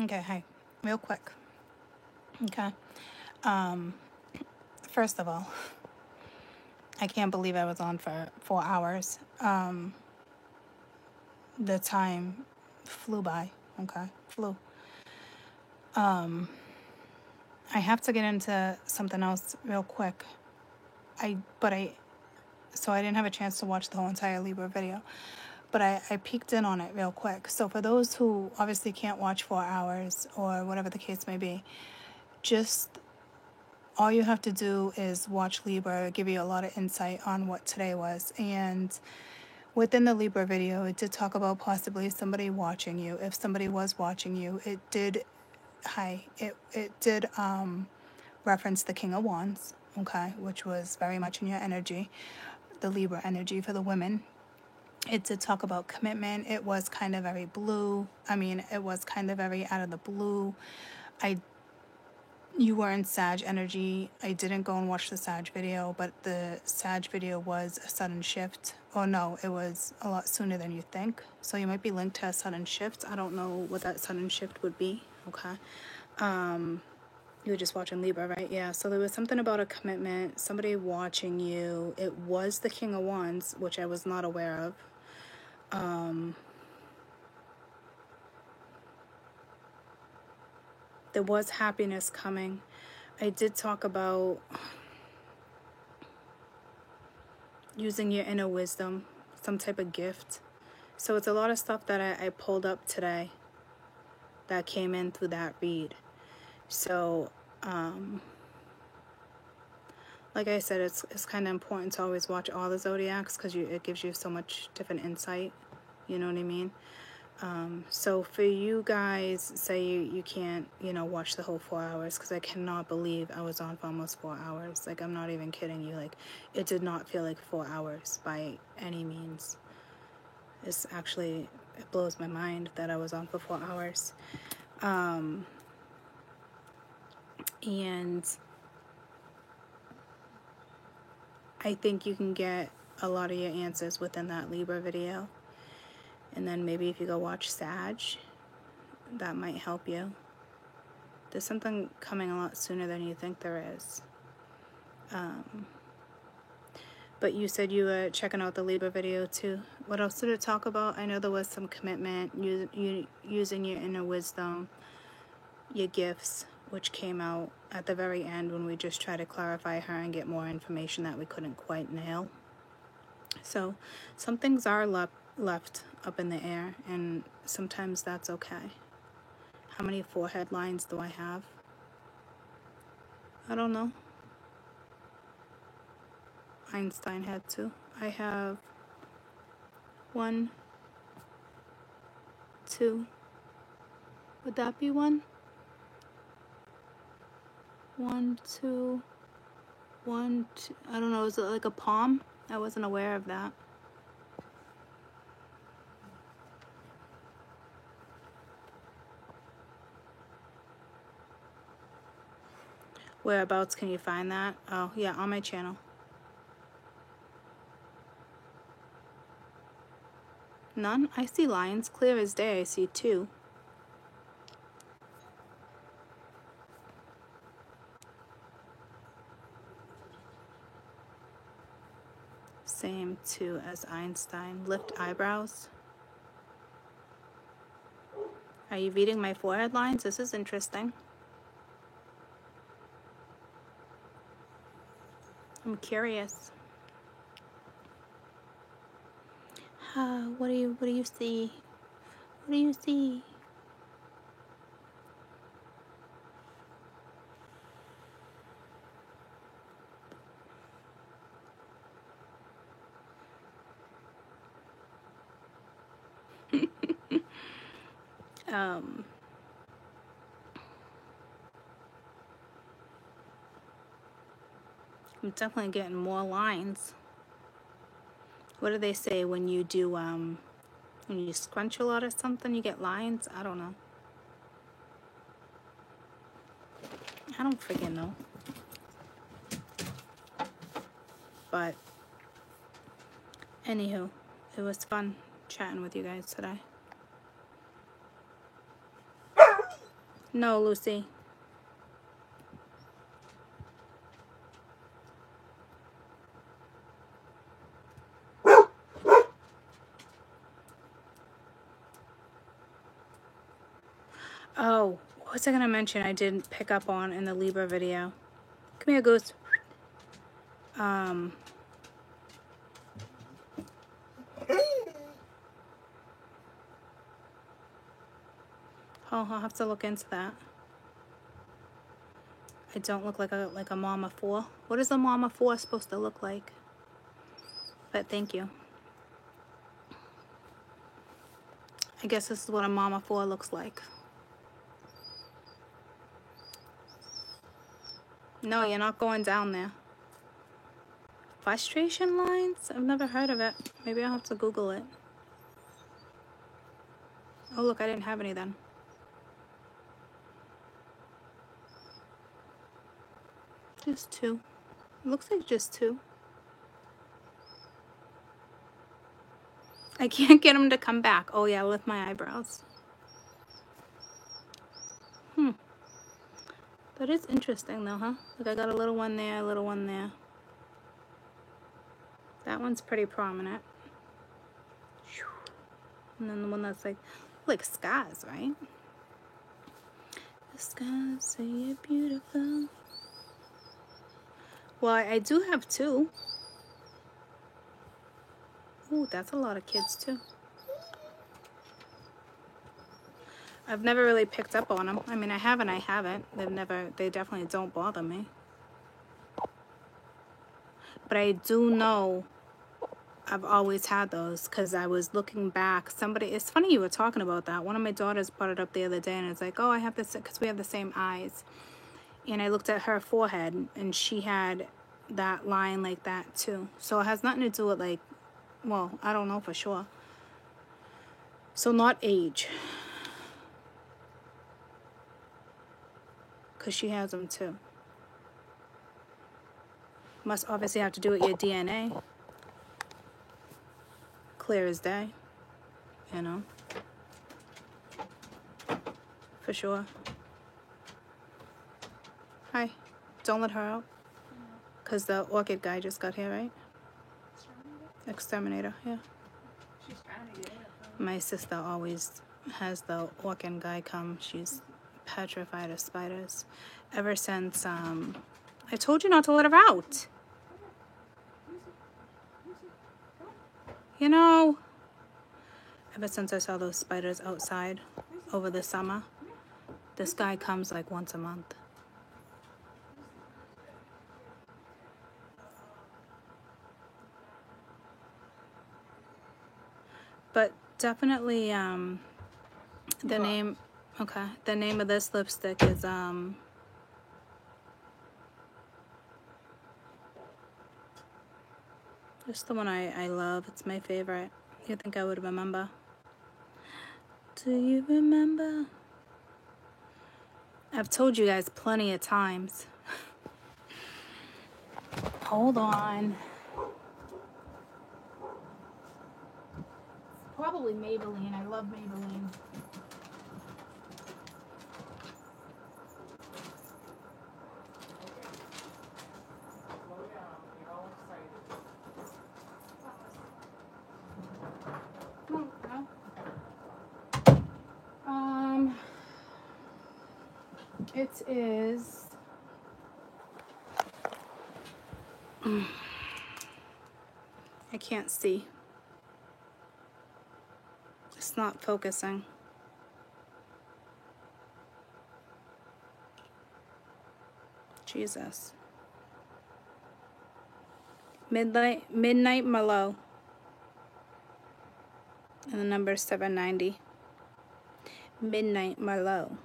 Okay, hey, real quick. Okay. First of all, I can't believe I was on for 4 hours. The time flew by. Okay, flew. I have to get into something else real quick. So I didn't have a chance to watch the whole entire Libra video, but I peeked in on it real quick. So for those who obviously can't watch 4 hours or whatever the case may be, just all you have to do is watch Libra, give you a lot of insight on what today was. And within the Libra video, it did talk about possibly somebody watching you. If somebody was watching you, it did reference the King of Wands, okay, which was very much in your energy, the Libra energy for the women. It did talk about commitment. It was kind of very blue. I mean, it was kind of very out of the blue. You were in Sag energy. I didn't go and watch the Sag video, but the Sag video was a sudden shift. Oh no, it was a lot sooner than you think. So you might be linked to a sudden shift. I don't know what that sudden shift would be. Okay. You were just watching Libra, right? Yeah. So there was something about a commitment, somebody watching you. It was the King of Wands, which I was not aware of. There was happiness coming. I did talk about using your inner wisdom, some type of gift. So it's a lot of stuff that I pulled up today that came in through that read. So, like I said, it's kind of important to always watch all the zodiacs because it gives you so much different insight. You know what I mean? So for you guys, say you can't, watch the whole 4 hours, because I cannot believe I was on for almost 4 hours. Like, I'm not even kidding you. Like, it did not feel like 4 hours by any means. It blows my mind that I was on for 4 hours. And I think you can get a lot of your answers within that Libra video. And then maybe if you go watch Sag, that might help you. There's something coming a lot sooner than you think there is. But you said you were checking out the Libra video too. What else did it talk about? I know there was some commitment, using your inner wisdom, your gifts, which came out at the very end when we just tried to clarify her and get more information that we couldn't quite nail. So some things are left up in the air, and sometimes that's okay. How many forehead lines do I have? I don't know. Einstein had 2. I have 1, 2. Would that be 1? 1, 2, 1, 2. I don't know. Is it like a palm? I wasn't aware of that. Whereabouts can you find that? Oh, yeah, on my channel. None? I see lines. Clear as day, I see 2. Same 2 as Einstein. Lift eyebrows. Are you reading my forehead lines? This is interesting. I'm curious. What do you see? What do you see? I'm definitely getting more lines. What do they say when you do, when you scrunch a lot or something, you get lines? I don't know. I don't freaking know. But, anywho, it was fun chatting with you guys today. No, Lucy. Oh, what was I gonna mention I didn't pick up on in the Libra video? Come here, Goose. Oh, I'll have to look into that. I don't look like a mama 4. What is a mama 4 supposed to look like? But thank you. I guess this is what a mama 4 looks like. No, you're not going down there. Frustration lines? I've never heard of it. Maybe I'll have to Google it. Oh, look, I didn't have any then. Just 2. It looks like just 2. I can't get them to come back. Oh, yeah, with my eyebrows. That is interesting, though, huh? Like, I got a little one there, a little one there. That one's pretty prominent. And then the one that's like skies, right? The skies say you're beautiful. Well, I do have 2. Ooh, that's a lot of kids, too. I've never really picked up on them. I mean, I have and I haven't. They definitely don't bother me. But I do know I've always had those because I was looking back. It's funny you were talking about that. One of my daughters brought it up the other day and it's like, oh, I have this because we have the same eyes. And I looked at her forehead and she had that line like that too. So it has nothing to do with well, I don't know for sure. So not age. Because she has them too. Must obviously have to do with your DNA. Clear as day. You know. For sure. Hi. Don't let her out. Because the orchid guy just got here, right? Exterminator, yeah. My sister always has the orchid guy come. She's petrified of spiders. Ever since, I told you not to let her out. You know, ever since I saw those spiders outside over the summer, this guy comes like once a month. But definitely, the name of this lipstick is, it's the one I love. It's my favorite. You think I would remember? Do you remember? I've told you guys plenty of times. Hold on. Probably Maybelline. I love Maybelline. It is. I can't see. It's not focusing. Jesus. Midnight Merlot. And the number is 790. Midnight Merlot.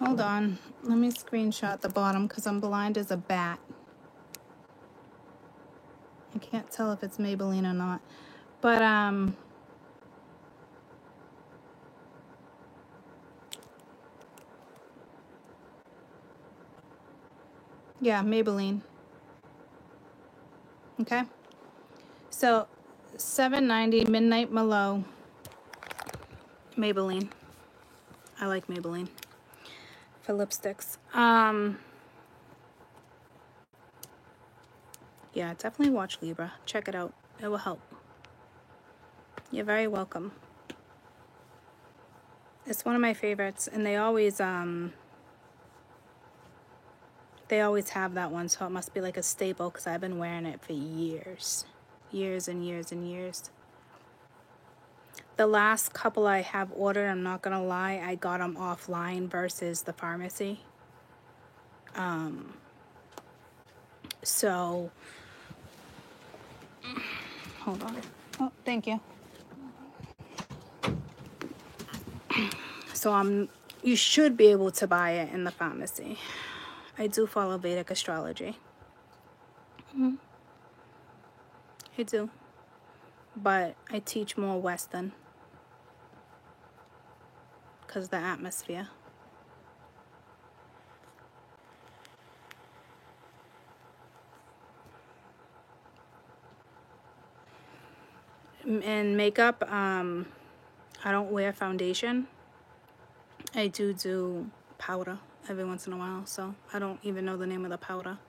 Hold on. Let me screenshot the bottom because I'm blind as a bat. I can't tell if it's Maybelline or not. But, Yeah, Maybelline. Okay. So, $7.90 Midnight Malo. Maybelline. I like Maybelline for lipsticks. Yeah, definitely watch Libra. Check it out. It will help. You're very welcome. It's one of my favorites, and they always have that one, so it must be like a staple because I've been wearing it for years. Years and years and years. The last couple I have ordered, I'm not gonna lie, I got them offline versus the pharmacy. So, hold on. Oh, thank you. So you should be able to buy it in the pharmacy. I do follow Vedic astrology. I do. But I teach more Western because of the atmosphere. And makeup, I don't wear foundation. I do powder every once in a while, so I don't even know the name of the powder.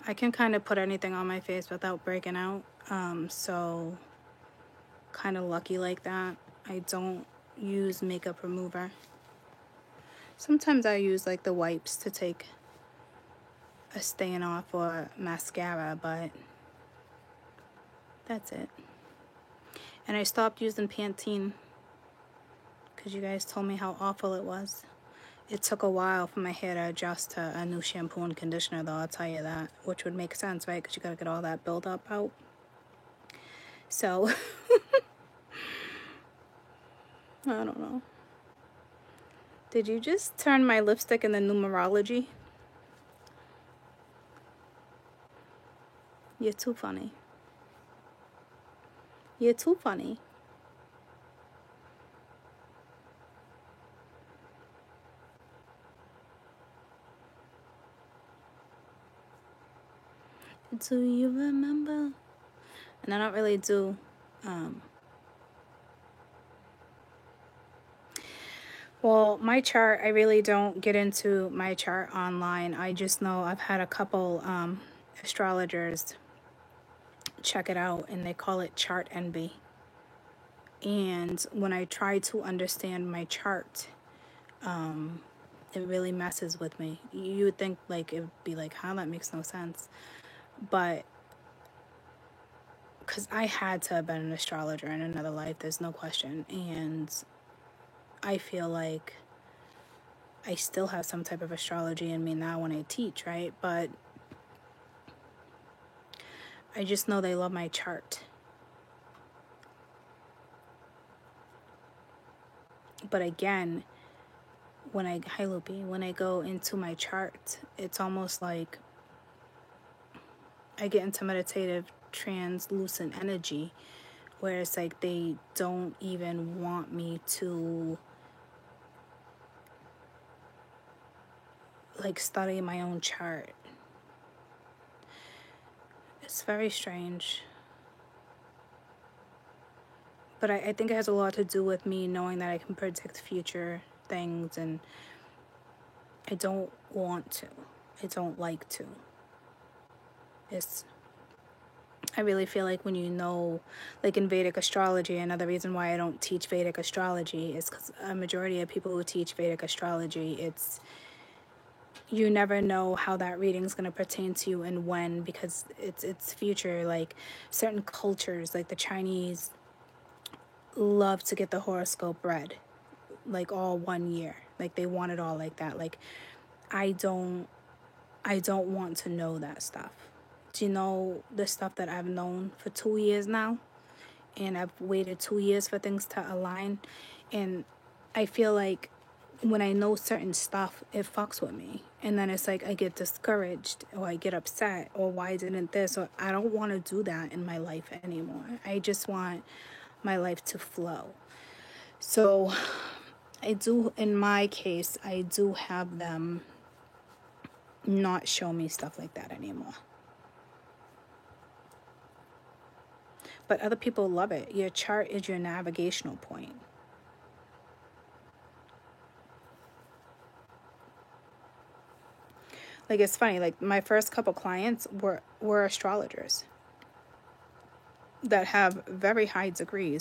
I can kind of put anything on my face without breaking out, so kind of lucky like that. I don't use makeup remover. Sometimes I use like the wipes to take a stain off or mascara, but that's it. And I stopped using Pantene because you guys told me how awful it was. It took a while for my hair to adjust to a new shampoo and conditioner, though, I'll tell you that. Which would make sense, right? Because you got to get all that buildup out. So, I don't know. Did you just turn my lipstick into numerology? You're too funny. You're too funny. Do you remember? And I don't really do well, my chart, I really don't get into my chart online. I just know I've had a couple astrologers check it out, and they call it chart envy. And when I try to understand my chart, it really messes with me. You would think like it would be like, huh, that makes no sense. But because I had to have been an astrologer in another life, there's no question. And I feel like I still have some type of astrology in me now when I teach, right? But I just know they love my chart. But again, when I go into my chart, it's almost like I get into meditative translucent energy where it's like they don't even want me to like study my own chart. It's very strange. But I think it has a lot to do with me knowing that I can predict future things, and I don't want to. I don't like to. I really feel like when you know, like in Vedic astrology, another reason why I don't teach Vedic astrology is because a majority of people who teach Vedic astrology, you never know how that reading is going to pertain to you and when, because it's future. Like certain cultures, like the Chinese, love to get the horoscope read, like all 1 year. Like they want it all like that. Like I don't want to know that stuff. Do you know the stuff that I've known for 2 years now? And I've waited 2 years for things to align. And I feel like when I know certain stuff, it fucks with me. And then it's like I get discouraged or I get upset or why didn't this? Or I don't want to do that in my life anymore. I just want my life to flow. So I do, in my case, I do have them not show me stuff like that anymore. But other people love it. Your chart is your navigational point. Like, it's funny, like my first couple clients were astrologers that have very high degree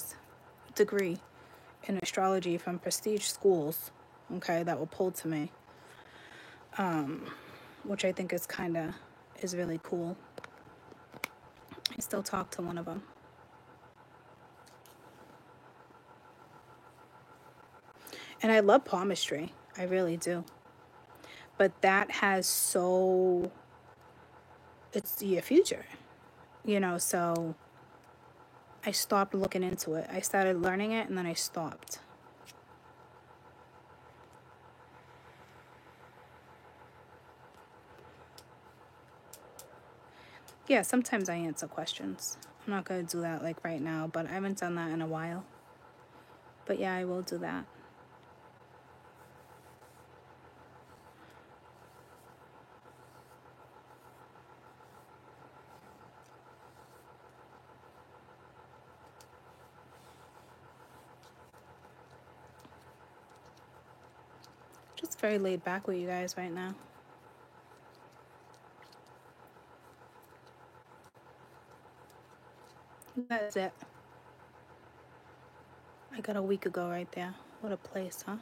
in astrology from prestige schools, okay, that were pulled to me, which I think is really cool. I still talk to one of them. And I love palmistry. I really do. But that has it's your future, so I stopped looking into it. I started learning it and then I stopped. Yeah, sometimes I answer questions. I'm not going to do that like right now, but I haven't done that in a while. But yeah, I will do that. Just very laid back with you guys right now. That's it. I got a week ago right there. What a place, huh?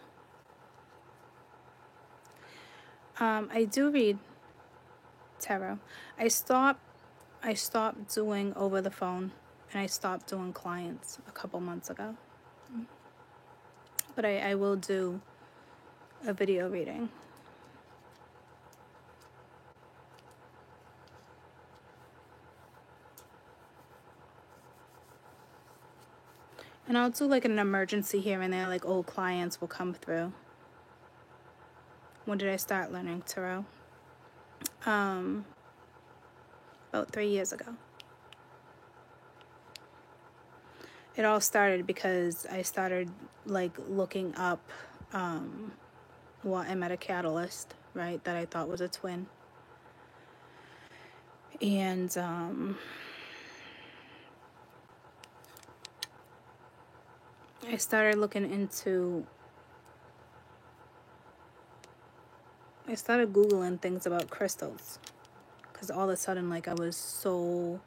I do read tarot. I stopped doing over the phone, and I stopped doing clients a couple months ago. But I will do a video reading. And I'll do like an emergency here and there, like old clients will come through. When did I start learning tarot? About 3 years ago. It all started because I started like looking up, I met a catalyst, right, that I thought was a twin. And I started Googling things about crystals. Because all of a sudden, like, I was so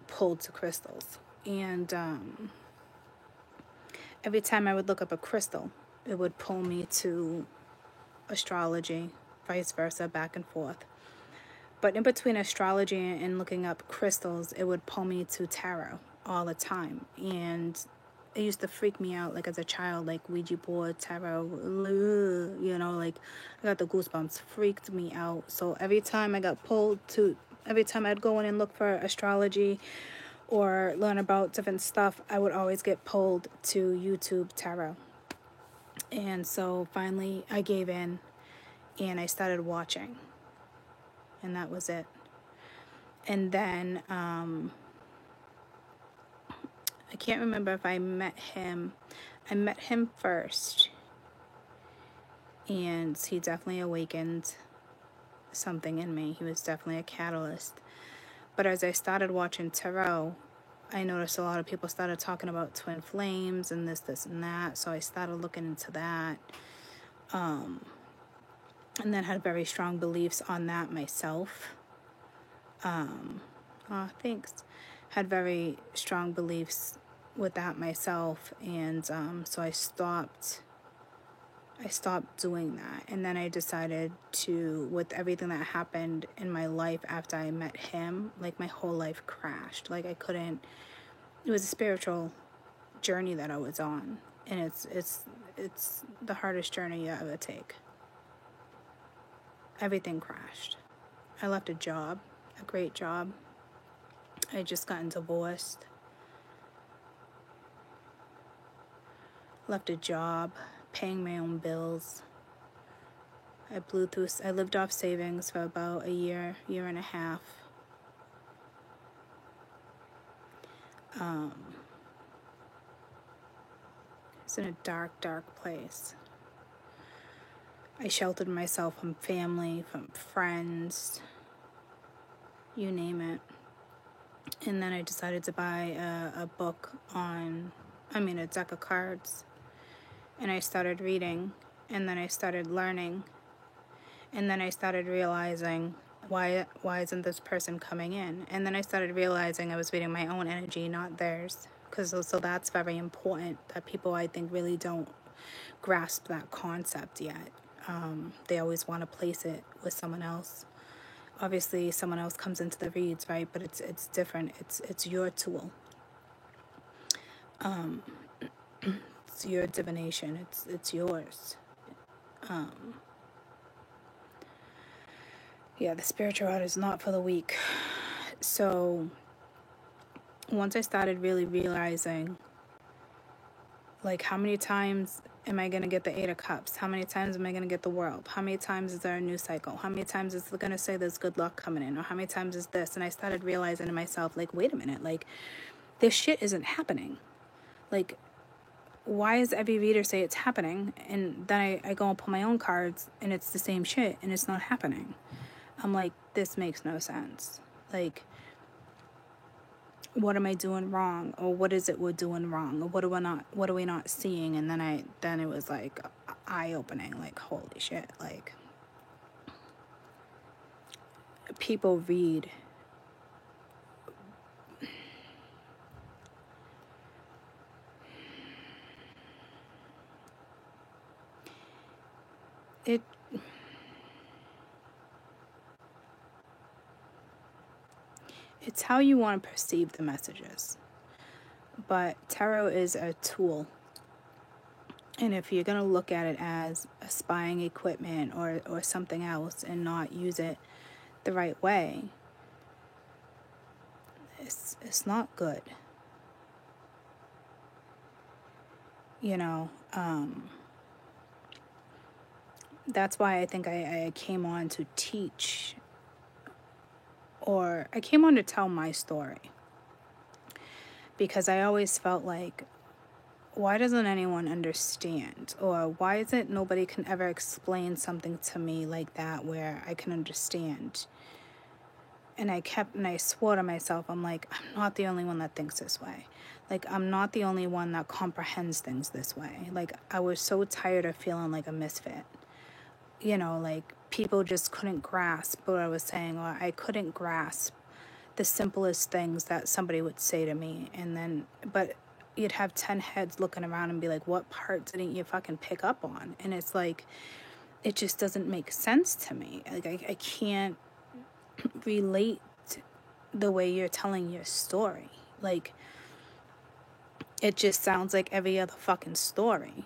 pulled to crystals. And every time I would look up a crystal, it would pull me to astrology, vice versa, back and forth. But in between astrology and looking up crystals, it would pull me to tarot all the time. And it used to freak me out, like as a child, like Ouija board, tarot, like I got the goosebumps, freaked me out. So every time I'd go in and look for astrology or learn about different stuff, I would always get pulled to YouTube tarot. And so finally I gave in and I started watching. And that was it. And then I can't remember if I met him. I met him first. And he definitely awakened something in me. He was definitely a catalyst. But as I started watching tarot, I noticed a lot of people started talking about twin flames and this, and that. So I started looking into that. And then had very strong beliefs on that myself. Thanks. Had very strong beliefs with that myself. And so I stopped doing that. And then I decided to, with everything that happened in my life after I met him, like my whole life crashed. Like it was a spiritual journey that I was on. And it's the hardest journey you ever take. Everything crashed. I left a job, a great job. I had just gotten divorced. Left a job, paying my own bills. I lived off savings for about a year and a half. It's in a dark, dark place. I sheltered myself from family, from friends, you name it. And then I decided to buy a book a deck of cards. And I started reading, and then I started learning, and then I started realizing, why isn't this person coming in? And then I started realizing I was reading my own energy, not theirs. So that's very important, that people, I think, really don't grasp that concept yet. They always want to place it with someone else. Obviously, someone else comes into the reads, right? But it's different. It's your tool. It's your divination. It's yours. Yeah, the spiritual art is not for the weak. So once I started really realizing, like, how many times am I going to get the Eight of Cups? How many times am I going to get the World? How many times is there a new cycle? How many times is it going to say there's good luck coming in? Or how many times is this? And I started realizing to myself, like, wait a minute, like, this shit isn't happening. Like, why does every reader say it's happening? And then I go and pull my own cards, and it's the same shit, and it's not happening. I'm like, this makes no sense. Like, what am I doing wrong? Or what is it we're doing wrong? Or what are we not seeing? And then it was like eye-opening, like, holy shit. Like, people read it. It's how you want to perceive the messages. But tarot is a tool. And if you're going to look at it as a spying equipment or something else and not use it the right way, it's not good. You know, that's why I think I came on to teach, or I came on to tell my story. Because I always felt like, why doesn't anyone understand? Or why is it nobody can ever explain something to me like that where I can understand? And I swore to myself, I'm like, I'm not the only one that thinks this way. Like, I'm not the only one that comprehends things this way. Like, I was so tired of feeling like a misfit. You know, like, people just couldn't grasp what I was saying, or I couldn't grasp the simplest things that somebody would say to me. And then, but you'd have 10 heads looking around and be like, what part didn't you fucking pick up on? And it's like, it just doesn't make sense to me. Like, I can't relate the way you're telling your story. Like, it just sounds like every other fucking story.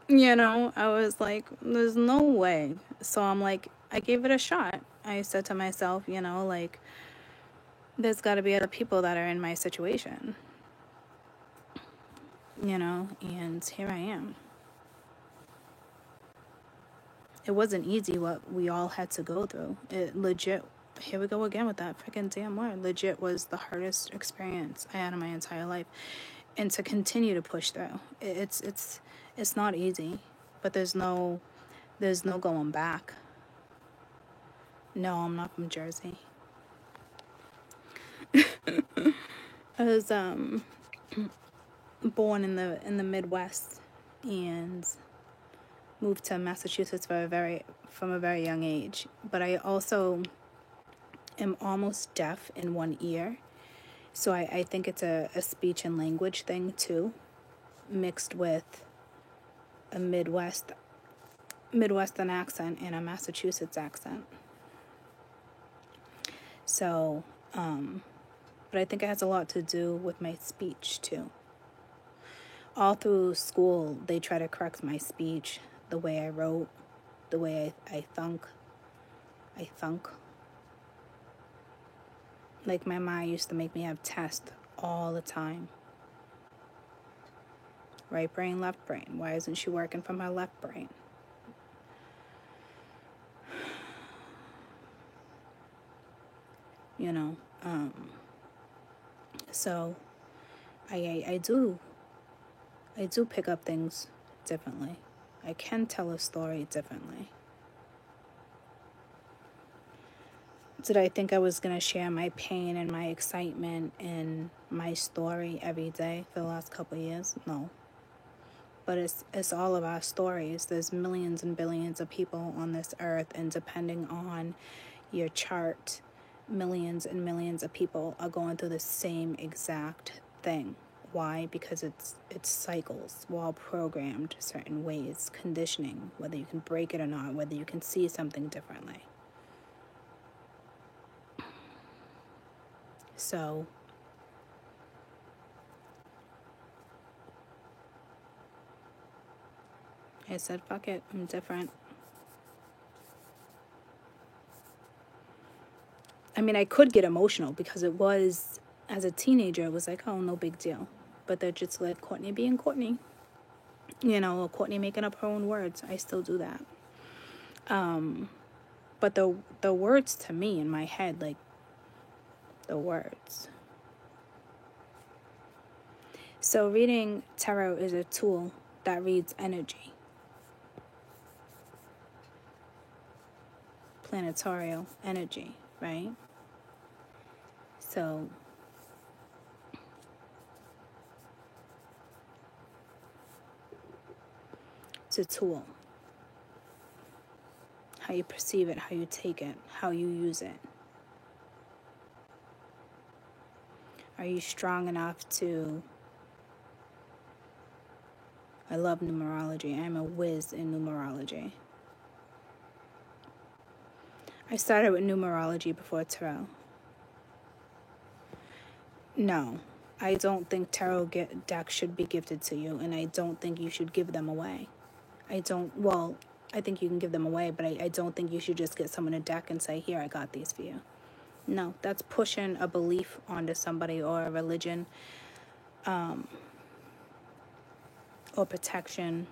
You know, I was like, there's no way. So I'm like, I gave it a shot. I said to myself, you know, like, there's got to be other people that are in my situation. You know, and here I am. It wasn't easy what we all had to go through. It legit, here we go again with that freaking damn word. Legit was the hardest experience I had in my entire life. And to continue to push through. It's not easy, but there's no going back. No, I'm not from Jersey. I was born in the Midwest and moved to Massachusetts from a very young age. But I also am almost deaf in one ear. So I think it's a speech and language thing too, mixed with a Midwestern accent and a Massachusetts accent. So, but I think it has a lot to do with my speech too. All through school, they try to correct my speech, the way I wrote, the way I thunk. Like, my mom used to make me have tests all the time. Right brain, left brain. Why isn't she working from her left brain? You know, so I do pick up things differently. I can tell a story differently. Did I think I was going to share my pain and my excitement and my story every day for the last couple of years? No. But it's all of our stories. There's millions and billions of people on this earth, and depending on your chart, millions and millions of people are going through the same exact thing. Why? Because it's cycles. We're all programmed certain ways, conditioning, whether you can break it or not, whether you can see something differently. So I said, fuck it, I'm different. I mean, I could get emotional because it was, as a teenager, it was like, oh, no big deal. But they're just like Courtney being Courtney. You know, Courtney making up her own words. I still do that. But the words to me in my head, like, the words. So reading tarot is a tool that reads energy. Planetorial energy, right? So it's a tool. How you perceive it, how you take it, how you use it. Are you strong enough to... I love numerology. I'm a whiz in numerology. I started with numerology before tarot. No, I don't think tarot decks should be gifted to you, and I don't think you should give them away. I think you can give them away, but I don't think you should just get someone a deck and say, here, I got these for you. No, that's pushing a belief onto somebody, or a religion, or protection.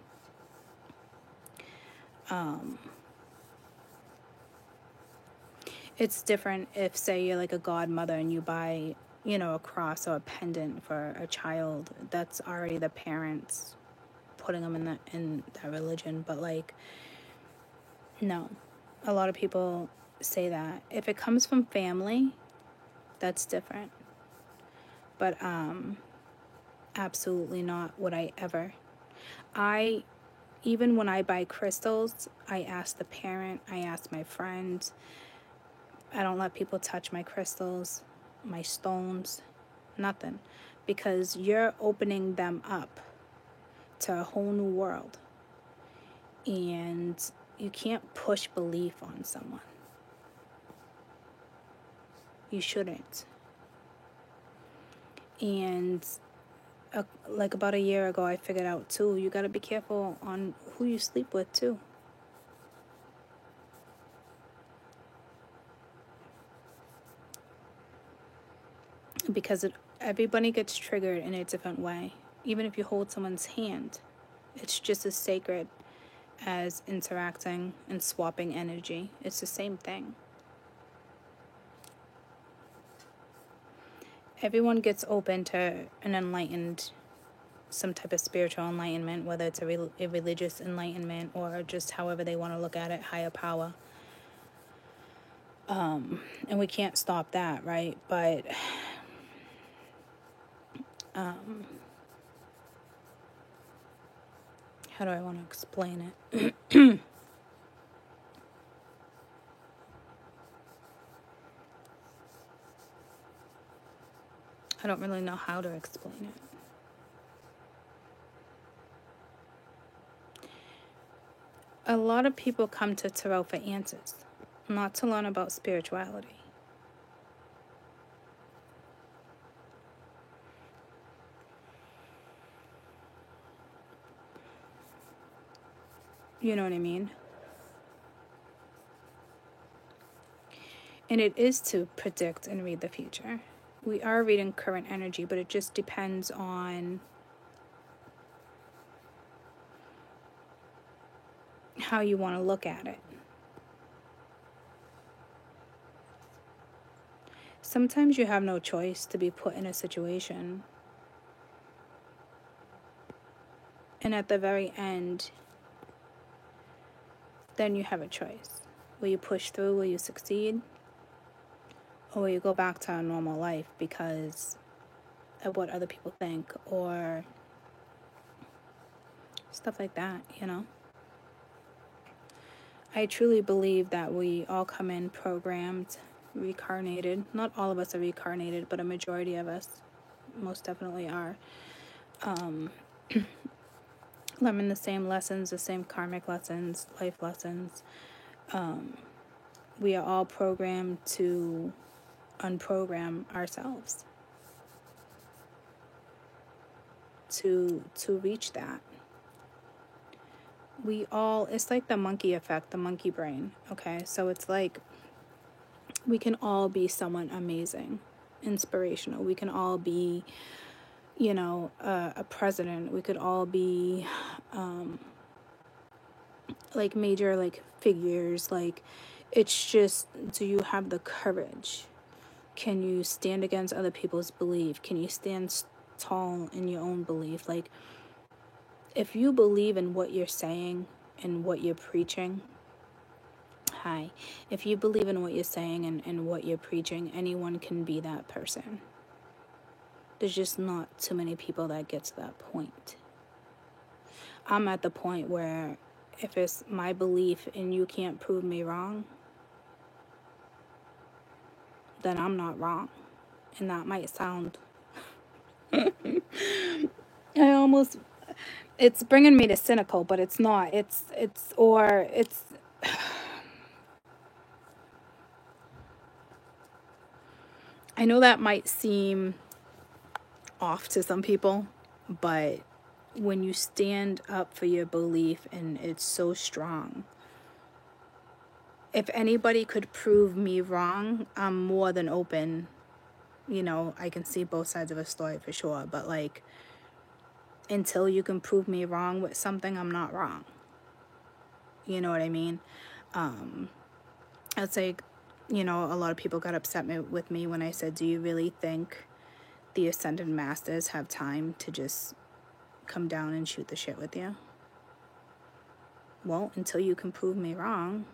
It's different if, say, you're like a godmother and you buy, you know, a cross or a pendant for a child. That's already the parents putting them in that religion. But, like, no. A lot of people say that. If it comes from family, that's different. But absolutely not would I ever. Even when I buy crystals, I ask the parent, I ask my friend. I don't let people touch my crystals, my stones, nothing. Because you're opening them up to a whole new world. And you can't push belief on someone. You shouldn't. And like about a year ago, I figured out too, you got to be careful on who you sleep with too. Because everybody gets triggered in a different way. Even if you hold someone's hand, it's just as sacred as interacting and swapping energy. It's the same thing. Everyone gets open to an enlightened, some type of spiritual enlightenment, whether it's a religious enlightenment or just however they want to look at it, higher power. And we can't stop that, right? But how do I want to explain it? I don't really know how to explain it. A lot of people come to tarot for answers, not to learn about spirituality. You know what I mean? And it is to predict and read the future. We are reading current energy, but it just depends on how you want to look at it. Sometimes you have no choice to be put in a situation. And at the very end, then you have a choice. Will you push through? Will you succeed? Or will you go back to a normal life because of what other people think or stuff like that, you know? I truly believe that we all come in programmed, reincarnated. Not all of us are reincarnated, but a majority of us most definitely are. Learning the same lessons, the same karmic lessons, life lessons. We are all programmed to unprogram ourselves to reach that. We all, it's like the monkey effect, the monkey brain, okay? So it's like we can all be someone amazing, inspirational. We can all be, you know, a president. We could all be like major like figures. Like, it's just, do you have the courage? Can you stand against other people's belief? Can you stand tall in your own belief? Like, if you believe in what you're saying and what you're preaching, if you believe in what you're saying and what you're preaching, anyone can be that person. There's just not too many people that get to that point. I'm at the point where if it's my belief and you can't prove me wrong, then I'm not wrong. And that might sound... it's bringing me to cynical, but it's not. It's I know that might seem off to some people, but when you stand up for your belief and it's so strong, if anybody could prove me wrong, I'm more than open. You know, I can see both sides of a story for sure, but like, until you can prove me wrong with something, I'm not wrong. You know what I mean? I'd say, you know, a lot of people got upset with me when I said, do you really think the Ascended Masters have time to just come down and shoot the shit with you? Well, until you can prove me wrong.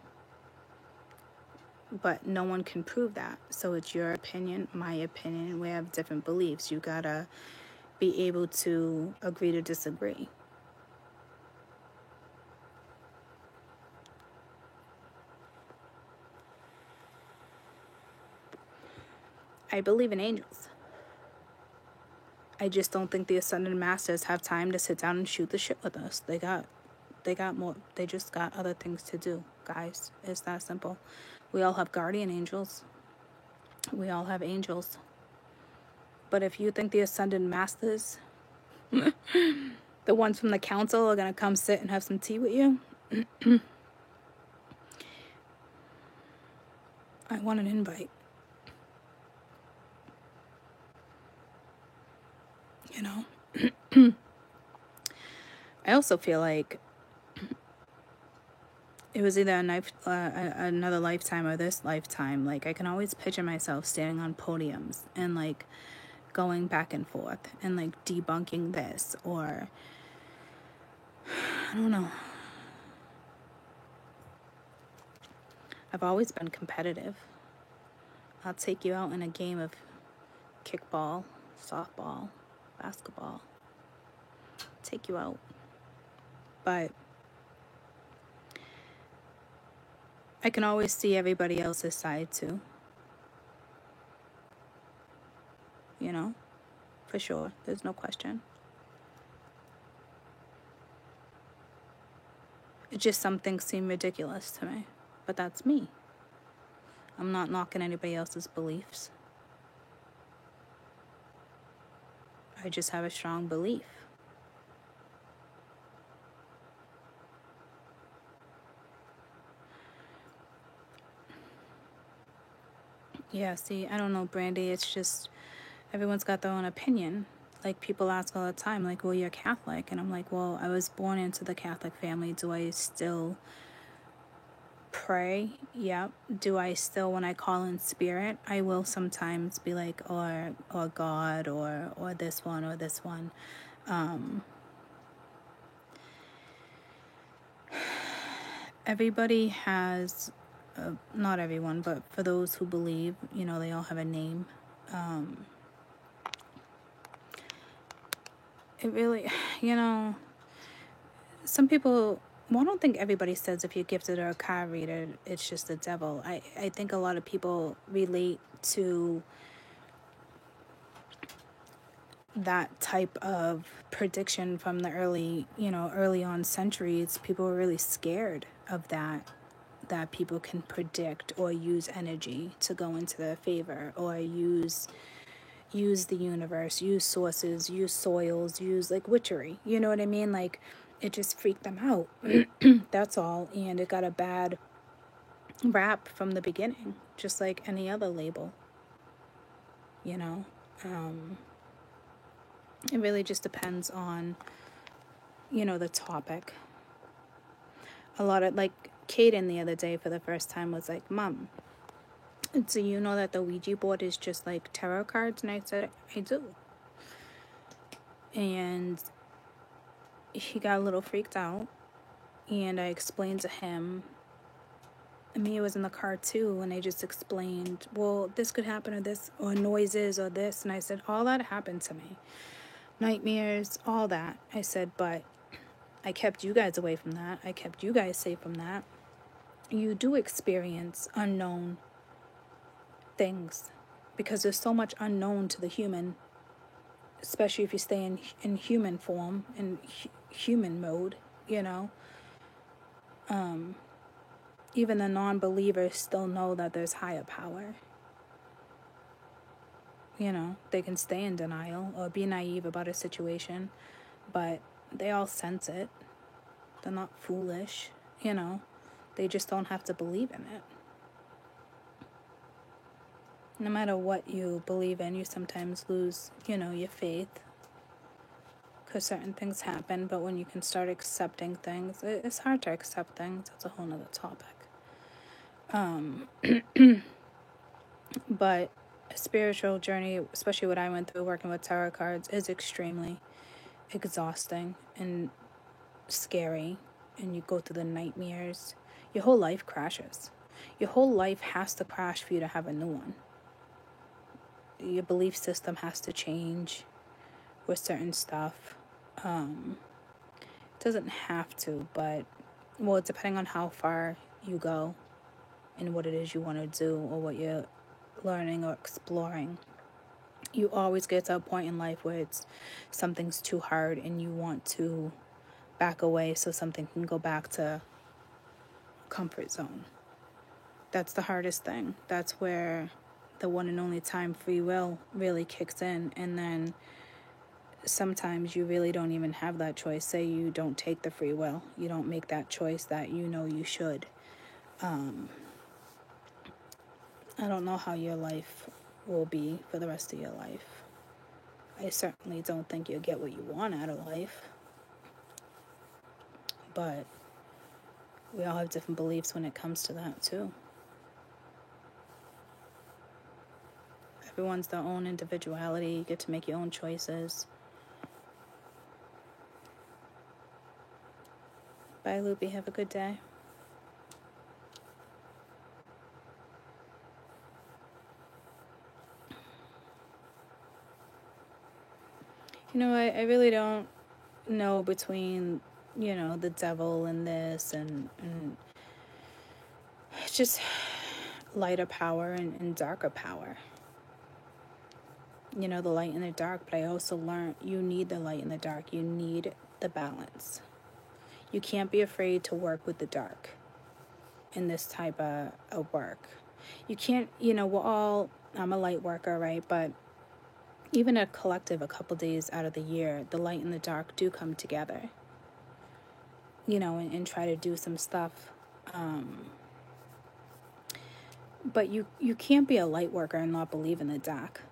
But no one can prove that. So it's your opinion, my opinion. We have different beliefs. You gotta be able to agree to disagree. I believe in angels. I just don't think the Ascended Masters have time to sit down and shoot the shit with us. They got more. They just got other things to do, guys. It's that simple. We all have guardian angels. We all have angels. But if you think the Ascended Masters, the ones from the council, are gonna come sit and have some tea with you, I want an invite. You know? I also feel like it was either another lifetime or this lifetime. Like, I can always picture myself standing on podiums and like going back and forth and like debunking this, or I don't know. I've always been competitive. I'll take you out in a game of kickball, softball, basketball. Take you out. But I can always see everybody else's side too. You know? For sure. There's no question. It's just some things seem ridiculous to me. But that's me. I'm not knocking anybody else's beliefs. I just have a strong belief. Yeah, see, I don't know, Brandy. It's just, everyone's got their own opinion. Like, people ask all the time, like, well, you're Catholic. And I'm like, well, I was born into the Catholic family. Do I still pray? Yep. Do I still, when I call in spirit, I will sometimes be like, or God, or this one, or this one. everybody has, not everyone, but for those who believe, they all have a name. It really, some people, well, I don't think everybody says if you're gifted or a card reader, it's just the devil. I think a lot of people relate to that type of prediction from the early on centuries. People were really scared of that people can predict or use energy to go into their favor, or use the universe, use sources, use soils, use like witchery. You know what I mean? Like, it just freaked them out. That's all. And it got a bad rap from the beginning, just like any other label. It really just depends on, the topic. A lot of, like, Kaden the other day for the first time was like, Mom, so you know that the Ouija board is just like tarot cards? And I said, I do. And he got a little freaked out. And I explained to him, Mia was in the car too, and I just explained, well, this could happen, or this, or noises, or this. And I said, all that happened to me. Nightmares, all that. I said, but I kept you guys away from that. I kept you guys safe from that. You do experience unknown things because there's so much unknown to the human, especially if you stay in human form, in human mode, Even the non-believers still know that there's higher power. They can stay in denial or be naive about a situation, but they all sense it. They're not foolish, They just don't have to believe in it. No matter what you believe in, you sometimes lose, your faith. Because certain things happen, but when you can start accepting things, it's hard to accept things. That's a whole nother topic. But a spiritual journey, especially what I went through working with tarot cards, is extremely exhausting and scary. And you go through the nightmares. Your whole life crashes. Your whole life has to crash for you to have a new one. Your belief system has to change with certain stuff. It doesn't have to, but, well, depending on how far you go and what it is you want to do or what you're learning or exploring. You always get to a point in life where something's too hard and you want to back away so something can go back to comfort zone. That's the hardest thing. That's where the one and only time free will really kicks in. And then sometimes you really don't even have that choice. Say you don't take the free will. You don't make that choice that you should. I don't know how your life will be for the rest of your life. I certainly don't think you'll get what you want out of life. But we all have different beliefs when it comes to that too. Everyone's their own individuality. You get to make your own choices. Bye, Loopy. Have a good day. I really don't know between, the devil and this and it's just lighter power and darker power. The light and the dark, but I also learned you need the light and the dark. You need the balance. You can't be afraid to work with the dark in this type of work. You can't, I'm a light worker, right? But even a collective, a couple days out of the year, the light and the dark do come together, and try to do some stuff. But you can't be a light worker and not believe in the dark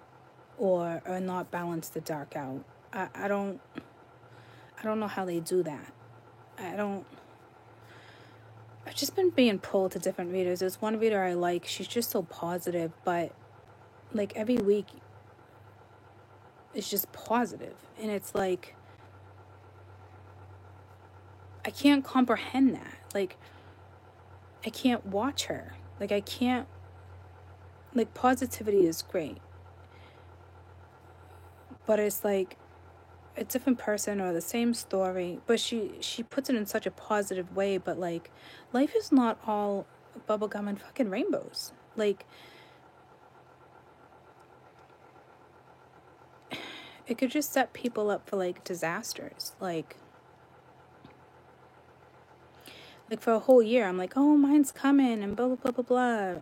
or not balance the dark out. I don't know how they do that. I've just been being pulled to different readers. There's one reader I like. She's just so positive, but like every week it's just positive. And it's like, I can't comprehend that. Like, I can't watch her. Like, I can't, like, positivity is great, but it's like a different person or the same story, but she puts it in such a positive way. But like, life is not all bubblegum and fucking rainbows. Like, it could just set people up for like disasters. Like for a whole year I'm like, oh, mine's coming and blah blah blah blah blah,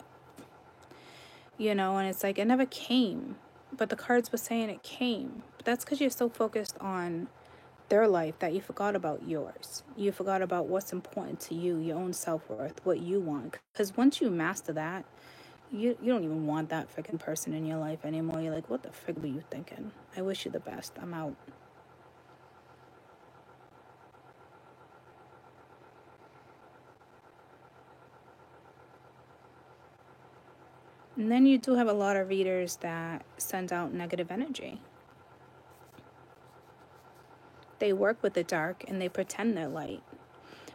you know, and it's like it never came, but the cards were saying it came. But that's because you're so focused on their life that you forgot about yours. You forgot about what's important to you, your own self-worth, what you want. Because once you master that, you don't even want that freaking person in your life anymore. You're like, what the frig were you thinking? I wish you the best. I'm out. And then you do have a lot of readers that send out negative energy. They work with the dark and they pretend they're light.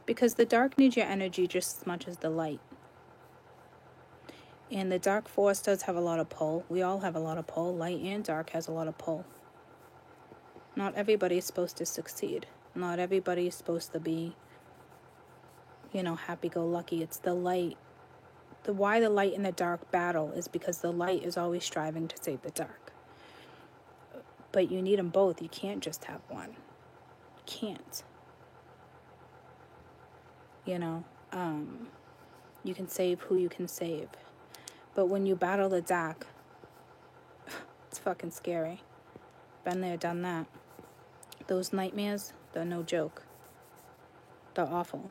Because the dark needs your energy just as much as the light. And the dark force does have a lot of pull. We all have a lot of pull. Light and dark has a lot of pull. Not everybody is supposed to succeed. Not everybody is supposed to be, you know, happy-go-lucky. It's the light. Why the light and the dark battle is because the light is always striving to save the dark. But you need them both. You can't just have one. You can't. You know, you can save who you can save. But when you battle the dark, it's fucking scary. Been there, done that. Those nightmares, they're no joke. They're awful.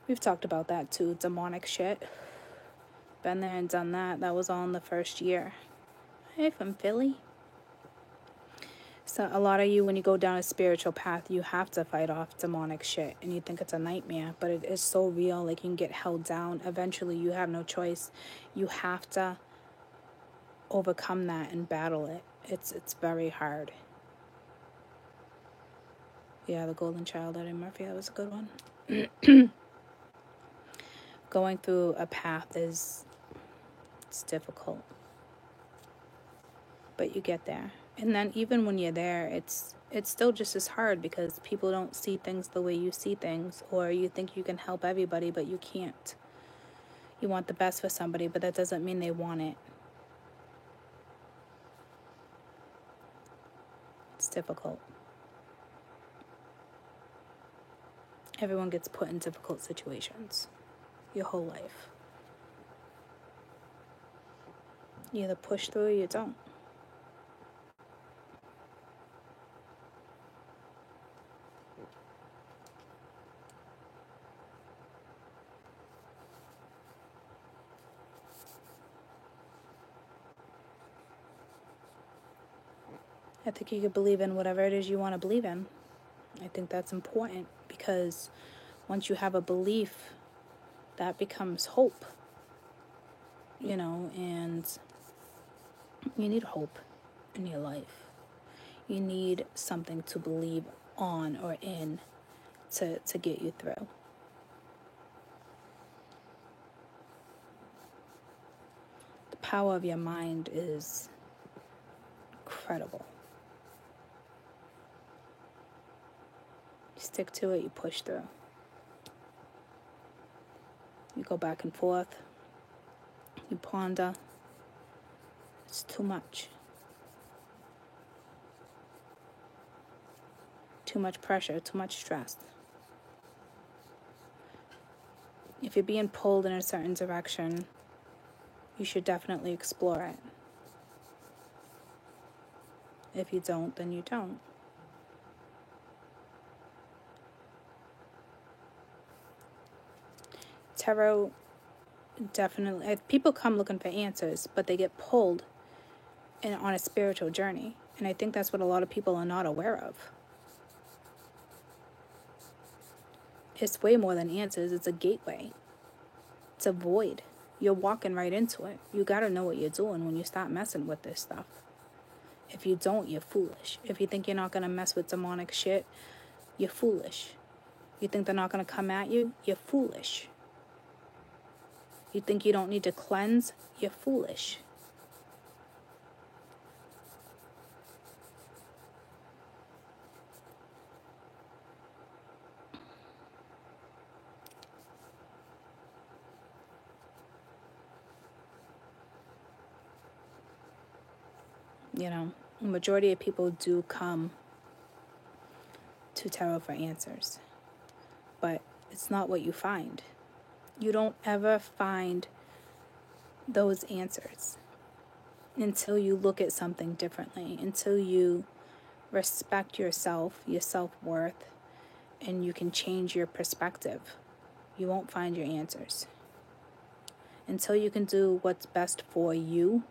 We've talked about that too, demonic shit. Been there and done that. That was all in the first year. Hey, from Philly. So a lot of you, when you go down a spiritual path, you have to fight off demonic shit. And you think it's a nightmare, but it is so real. Like, you can get held down. Eventually, you have no choice. You have to overcome that and battle it. It's very hard. Yeah, the Golden Child, Eddie Murphy, that was a good one. Going through a path it's difficult, but you get there. And then even when you're there, it's still just as hard because people don't see things the way you see things, or you think you can help everybody, but you can't. You want the best for somebody, but that doesn't mean they want it. It's difficult. Everyone gets put in difficult situations your whole life. You either push through or you don't. I think you could believe in whatever it is you want to believe in. I think that's important because once you have a belief, that becomes hope. You know, and you need hope in your life. You need something to believe on or in to get you through. The power of your mind is incredible. You stick to it, you push through. You go back and forth. You ponder. It's too much. Too much pressure, too much stress. If you're being pulled in a certain direction, you should definitely explore it. If you don't, then you don't. Tarot definitely, people come looking for answers, but they get pulled on a spiritual journey. And I think that's what a lot of people are not aware of. It's way more than answers. It's a gateway. It's a void. You're walking right into it. You got to know what you're doing when you start messing with this stuff. If you don't, you're foolish. If you think you're not going to mess with demonic shit, you're foolish. You think they're not going to come at you, you're foolish. You think you don't need to cleanse, you're foolish. You know, the majority of people do come to tarot for answers, but it's not what you find. You don't ever find those answers until you look at something differently, until you respect yourself, your self-worth, and you can change your perspective. You won't find your answers. Until you can do what's best for you,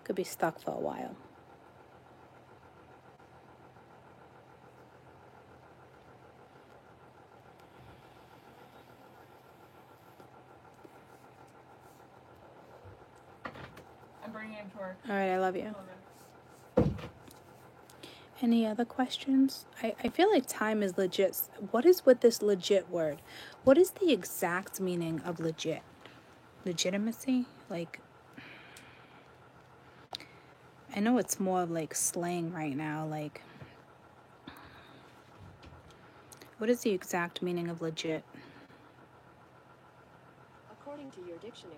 could be stuck for a while. I'm bringing him to work. All right, I love you. Any other questions? I feel like time is legit. What is with this legit word? What is the exact meaning of legit? Legitimacy? Like, I know it's more of like slang right now. Like, what is the exact meaning of legit? According to your dictionary,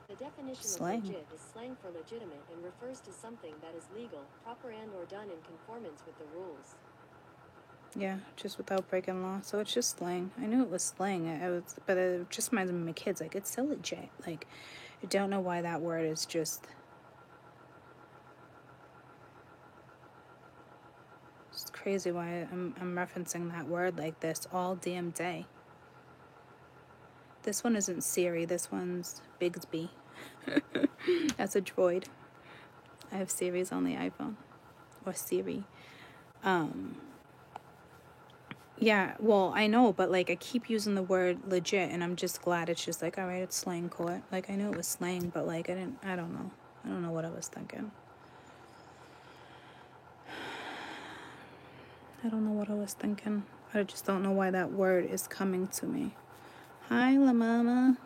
the definition Slang. of legit is slang for legitimate and refers to something that is legal, proper and or done in conformance with the rules. Yeah, just without breaking law. So it's just slang. I knew it was slang. But it just reminds me of my kids. Like, it's still legit. Like, I don't know why that word is just... It's crazy why I'm referencing that word like this all damn day. This one isn't Siri. This one's Bigsby. That's a droid. I have Siri's on the iPhone. Or Siri. Yeah, well, I know, but like I keep using the word legit, and I'm just glad it's just like, all right, it's slang court. Like, I knew it was slang, but like I don't know. I don't know what I was thinking. I don't know what I was thinking. I just don't know why that word is coming to me. Hi, La Mama.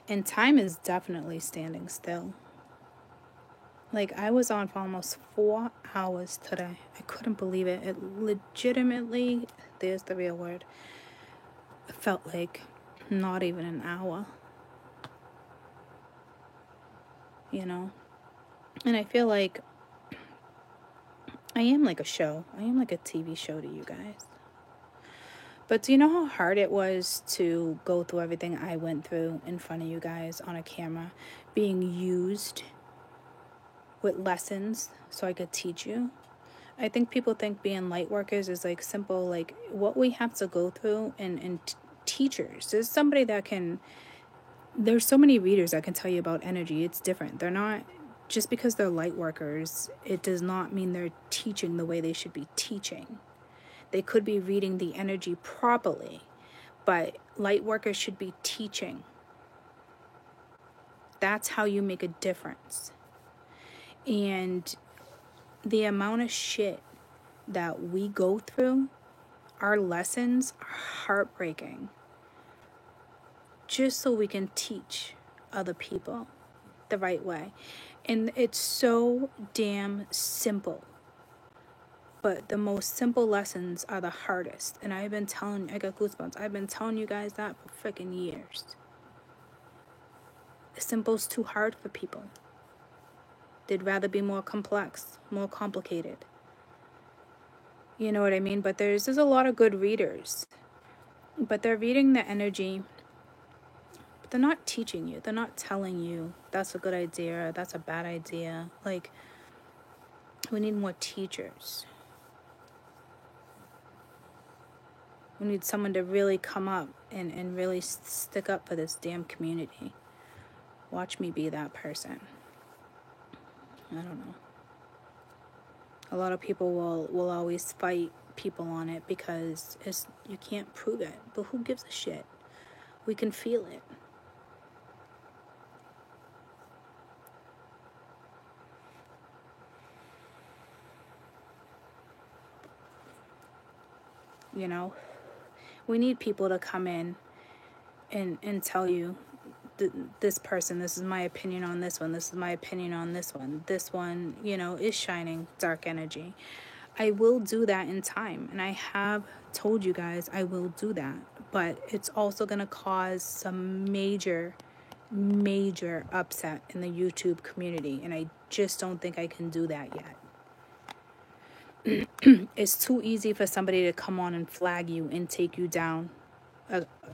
And time is definitely standing still. Like, I was on for almost 4 hours today. I couldn't believe it. It legitimately, there's the real word, it felt like not even an hour. You know? And I feel like I am like a show. I am like a TV show to you guys. But do you know how hard it was to go through everything I went through in front of you guys on a camera, being used with lessons so I could teach you? I think people think being light workers is like simple, like what we have to go through, and teachers. There's somebody that can, there's so many readers that can tell you about energy. It's different. They're not, just because they're light workers, it does not mean they're teaching the way they should be teaching. They could be reading the energy properly, but light workers should be teaching. That's how you make a difference. And the amount of shit that we go through, our lessons are heartbreaking. Just so we can teach other people the right way. And it's so damn simple. But the most simple lessons are the hardest. And I got goosebumps. I've been telling you guys that for freaking years. The simple's too hard for people. They'd rather be more complex, more complicated. You know what I mean? But there's a lot of good readers. But they're reading the energy. But they're not teaching you. They're not telling you that's a good idea, that's a bad idea. Like, we need more teachers. We need someone to really come up and really stick up for this damn community. Watch me be that person. I don't know. A lot of people will always fight people on it because you can't prove it. But who gives a shit? We can feel it. you know. We need people to come in and tell you, this person, this is my opinion on this one, this is my opinion on this one, you know, is shining dark energy. I will do that in time, and I have told you guys I will do that, but it's also going to cause some major upset in the YouTube community, and I just don't think I can do that yet. It's too easy for somebody to come on and flag you and take you down.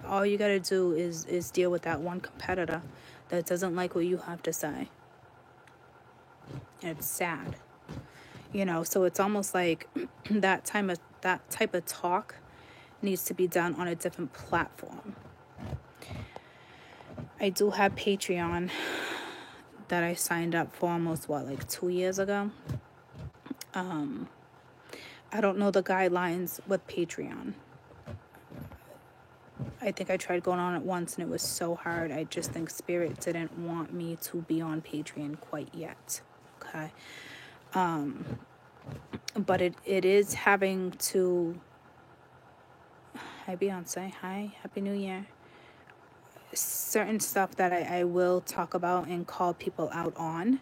All you got to do is deal with that one competitor that doesn't like what you have to say. And it's sad. You know, so it's almost like that type of talk needs to be done on a different platform. I do have Patreon that I signed up for almost, 2 years ago. I don't know the guidelines with Patreon. I think I tried going on it once and it was so hard. I just think Spirit didn't want me to be on Patreon quite yet. Okay. But it is having to... Hi, Beyonce. Hi. Happy New Year. Certain stuff that I will talk about and call people out on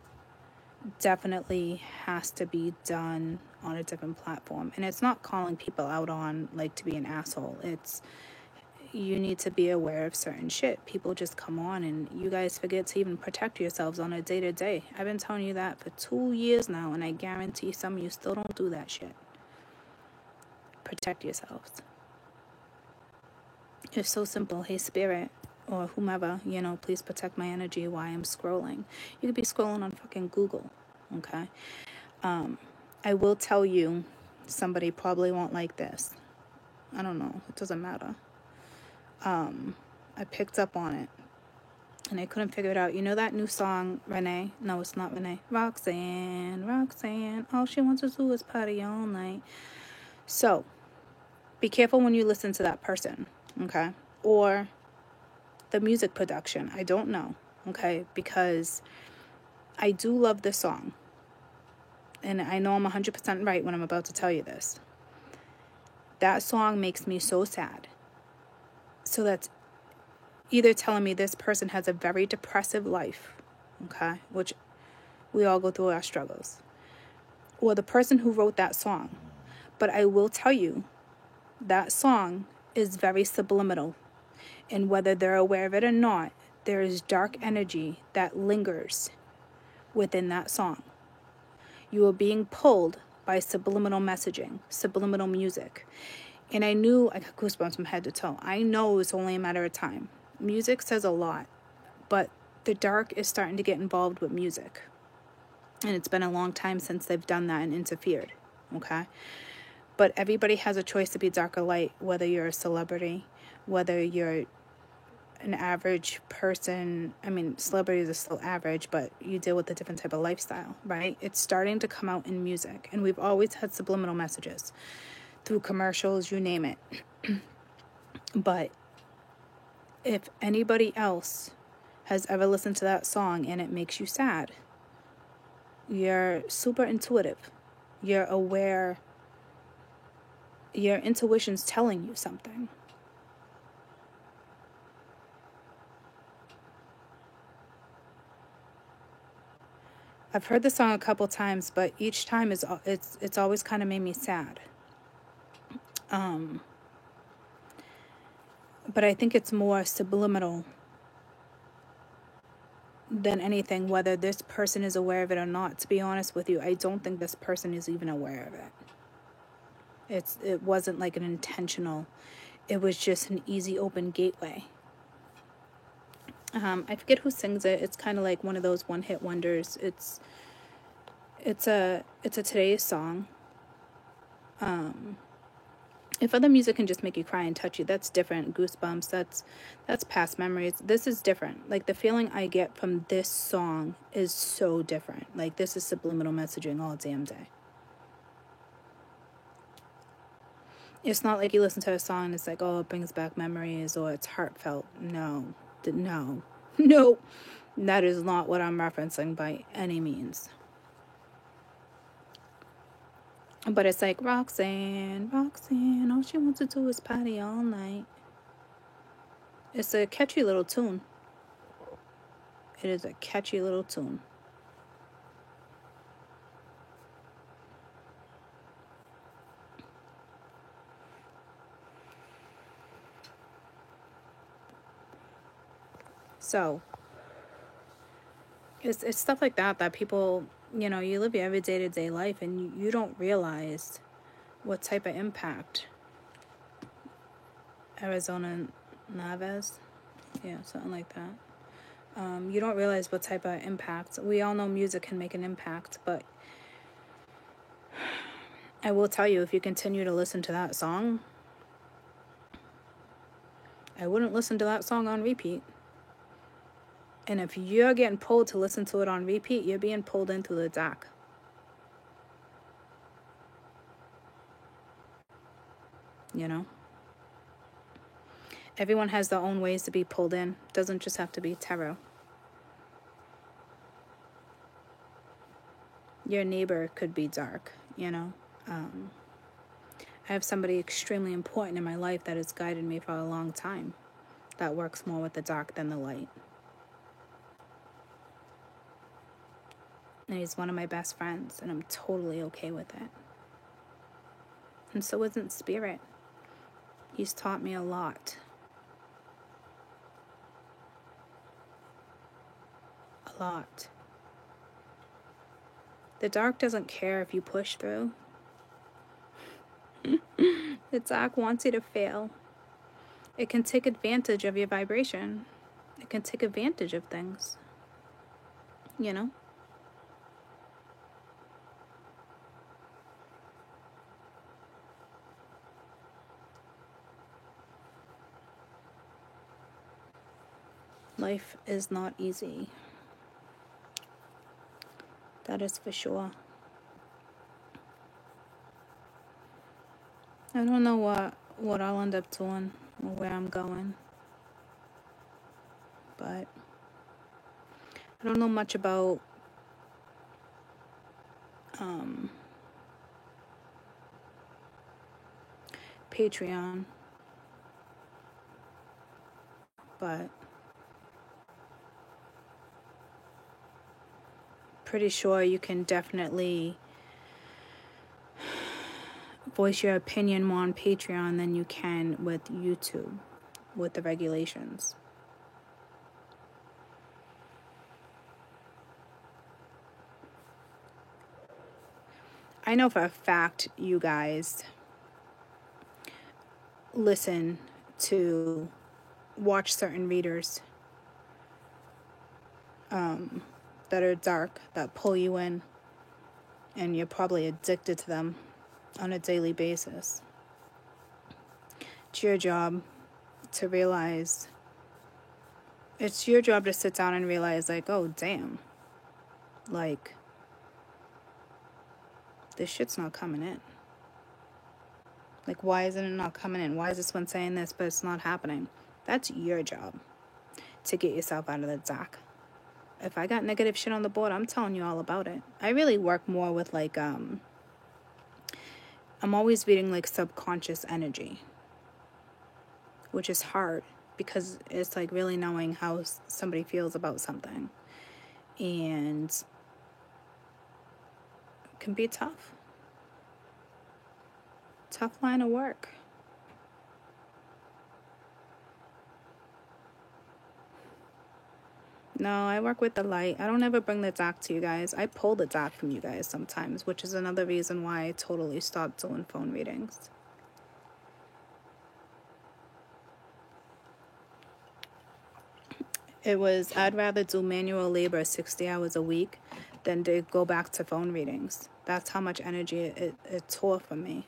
definitely has to be done on a different platform. And it's not calling people out on, to be an asshole. It's... you need to be aware of certain shit. People just come on and you guys forget to even protect yourselves on a day-to-day. I've been telling you that for 2 years now, and I guarantee some of you still don't do that shit. Protect yourselves. It's so simple. Hey, Spirit, or whomever, please protect my energy while I'm scrolling. You could be scrolling on fucking Google, okay? I will tell you, somebody probably won't like this. I don't know. It doesn't matter. I picked up on it and I couldn't figure it out. You know that new song, Renee? No, it's not Renee. Roxanne, all she wants to do is party all night. So, be careful when you listen to that person, okay? Or the music production. I don't know, okay? Because I do love this song. And I know I'm 100% right when I'm about to tell you this. That song makes me so sad. So that's either telling me this person has a very depressive life, okay, which we all go through our struggles, or the person who wrote that song. But I will tell you, that song is very subliminal, and whether they're aware of it or not, there is dark energy that lingers within that song. You are being pulled by subliminal messaging, subliminal music. And I knew, I got goosebumps from head to toe. I know it's only a matter of time. Music says a lot, but the dark is starting to get involved with music. And it's been a long time since they've done that and interfered, okay? But everybody has a choice to be dark or light, whether you're a celebrity, whether you're an average person. I mean, celebrities are still average, but you deal with a different type of lifestyle, right? It's starting to come out in music, and we've always had subliminal messages. Through commercials, you name it. But if anybody else has ever listened to that song and it makes you sad, you're super intuitive. You're aware. Your intuition's telling you something. I've heard the song a couple times, but each time it's always kind of made me sad. But I think it's more subliminal than anything, whether this person is aware of it or not. To be honest with you, I don't think this person is even aware of it. It wasn't like an intentional, it was just an easy open gateway. I forget who sings it. It's kind of like one of those one-hit wonders. It's a today's song. If other music can just make you cry and touch you, that's different. Goosebumps, that's past memories. This is different. Like, the feeling I get from this song is so different. Like, this is subliminal messaging all damn day. It's not like you listen to a song and it's like, oh, it brings back memories or it's heartfelt. No. That is not what I'm referencing by any means. But it's like, Roxanne, Roxanne, all she wants to do is party all night. It's a catchy little tune. It is a catchy little tune. So, it's stuff like that people, you know, you live your every day-to-day life and you don't realize what type of impact Arizona Naves, yeah, something like that. You don't realize what type of impact. We all know music can make an impact, but I will tell you, if you continue to listen to that song, I wouldn't listen to that song on repeat. And if you're getting pulled to listen to it on repeat, you're being pulled into the dark. You know? Everyone has their own ways to be pulled in. It doesn't just have to be tarot. Your neighbor could be dark, you know? I have somebody extremely important in my life that has guided me for a long time that works more with the dark than the light. And he's one of my best friends, and I'm totally okay with it. And so isn't Spirit. He's taught me a lot. A lot. The dark doesn't care if you push through. The dark wants you to fail. It can take advantage of your vibration. It can take advantage of things. You know? Life is not easy. That is for sure. I don't know what I'll end up doing or where I'm going. But I don't know much about Patreon. But pretty sure you can definitely voice your opinion more on Patreon than you can with YouTube, with the regulations. I know for a fact you guys listen to watch certain readers that are dark, that pull you in, and you're probably addicted to them on a daily basis. It's your job to realize, it's your job to sit down and realize, like, oh, damn, like, this shit's not coming in. Like, why isn't it not coming in? Why is this one saying this, but it's not happening? That's your job to get yourself out of the dark. If I got negative shit on the board, I'm telling you all about it. I really work more with, like, I'm always reading, like, subconscious energy, which is hard because it's, like, really knowing how somebody feels about something. And it can be tough. Tough line of work. No, I work with the light. I don't ever bring the dark to you guys. I pull the dark from you guys sometimes, which is another reason why I totally stopped doing phone readings. It was, I'd rather do manual labor 60 hours a week than to go back to phone readings. That's how much energy it tore from me.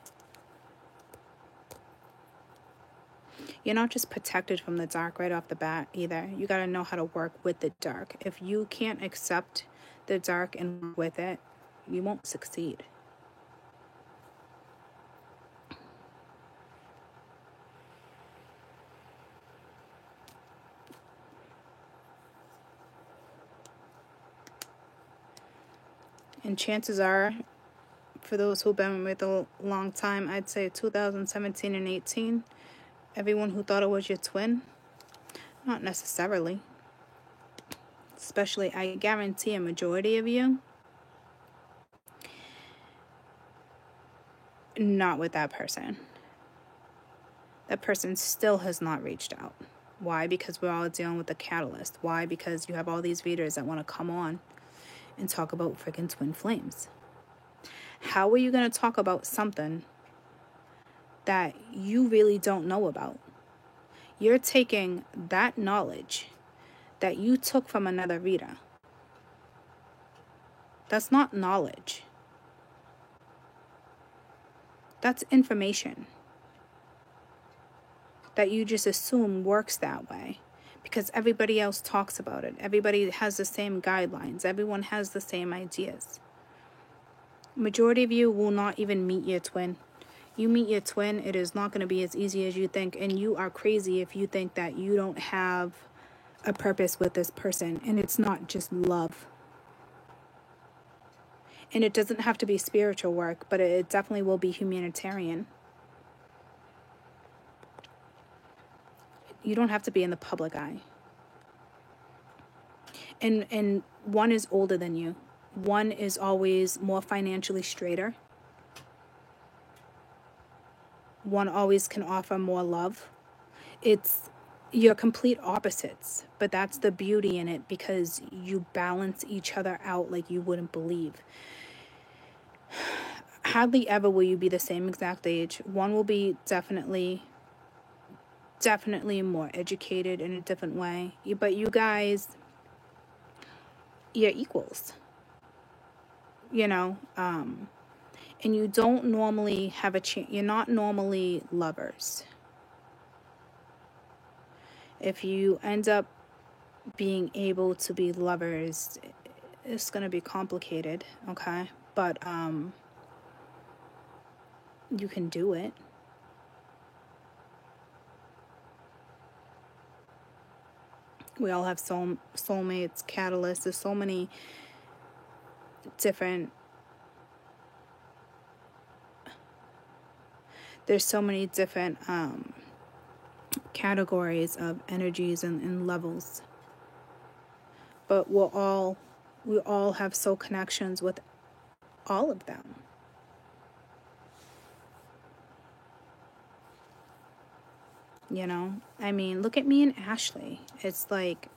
You're not just protected from the dark right off the bat either. You got to know how to work with the dark. If you can't accept the dark and work with it, you won't succeed. And chances are, for those who've been with a long time, I'd say 2017 and 18. Everyone who thought it was your twin, not necessarily. Especially, I guarantee a majority of you, not with that person. That person still has not reached out. Why? Because we're all dealing with the catalyst. Why? Because you have all these readers that want to come on and talk about freaking twin flames. How are you going to talk about something that you really don't know about? You're taking that knowledge that you took from another reader. That's not knowledge. That's information that you just assume works that way because everybody else talks about it. Everybody has the same guidelines. Everyone has the same ideas. Majority of you will not even meet your twin. You meet your twin, it is not going to be as easy as you think, and you are crazy if you think that you don't have a purpose with this person, and it's not just love. And it doesn't have to be spiritual work, but it definitely will be humanitarian. You don't have to be in the public eye. And one is older than you. One is always more financially straighter. One always can offer more love. You're complete opposites, but that's the beauty in it because you balance each other out like you wouldn't believe. Hardly ever will you be the same exact age. One will be definitely more educated in a different way. But you guys, you're equals. And you don't normally have a chance. You're not normally lovers. If you end up being able to be lovers, it's going to be complicated, okay? But you can do it. We all have soulmates, catalysts. There's so many different categories of energies and levels. But we all have soul connections with all of them. I mean, look at me and Ashley. It's like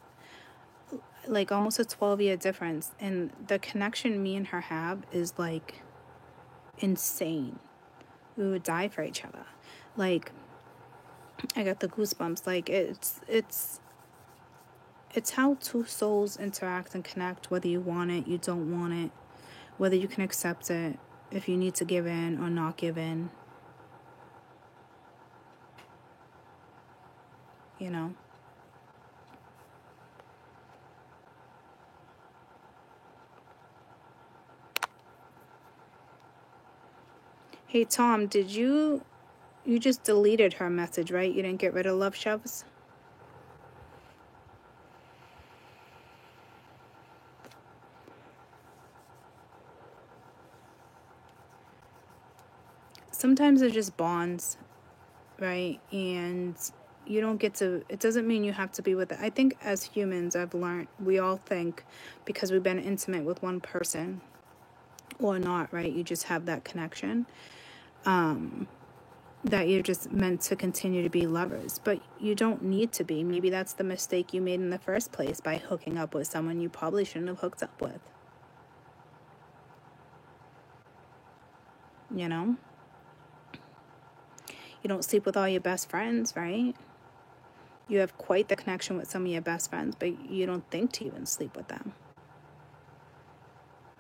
almost a 12-year difference, and the connection me and her have is like insane. We would die for each other. Like, I got the goosebumps. Like, it's how two souls interact and connect, whether you want it, you don't want it, whether you can accept it, if you need to give in or not give in. Hey, Tom, did you just deleted her message, right? You didn't get rid of Love Shoves? Sometimes they're just bonds, right? And you don't get to, it doesn't mean you have to be with it. I think as humans, I've learned, we all think because we've been intimate with one person or not, right? You just have that connection. That you're just meant to continue to be lovers, but you don't need to be. Maybe that's the mistake you made in the first place by hooking up with someone you probably shouldn't have hooked up with. You don't sleep with all your best friends, right? You have quite the connection with some of your best friends, but you don't think to even sleep with them.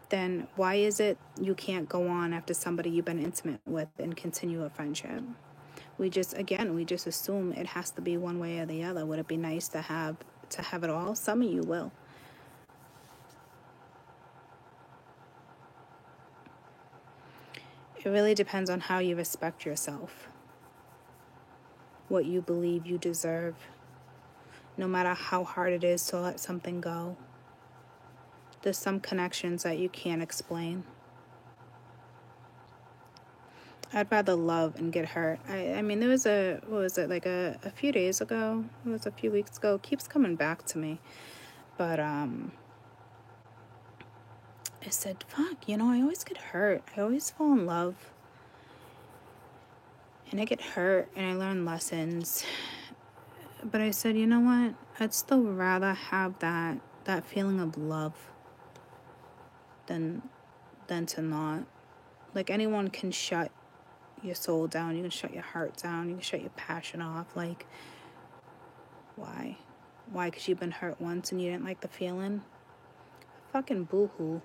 Then why is it you can't go on after somebody you've been intimate with and continue a friendship? We just assume it has to be one way or the other. Would it be nice to have it all? Some of you will. It really depends on how you respect yourself, what you believe you deserve, no matter how hard it is to let something go. There's some connections that you can't explain. I'd rather love and get hurt. I mean, there was what was it, like a few days ago? It was a few weeks ago. It keeps coming back to me. But, I said, fuck, I always get hurt. I always fall in love. And I get hurt and I learn lessons. But I said, you know what? I'd still rather have that feeling of love than to not. Like, anyone can shut your soul down. You can shut your heart down. You can shut your passion off. Like, why? Why? Because you've been hurt once and you didn't like the feeling? Fucking boo-hoo.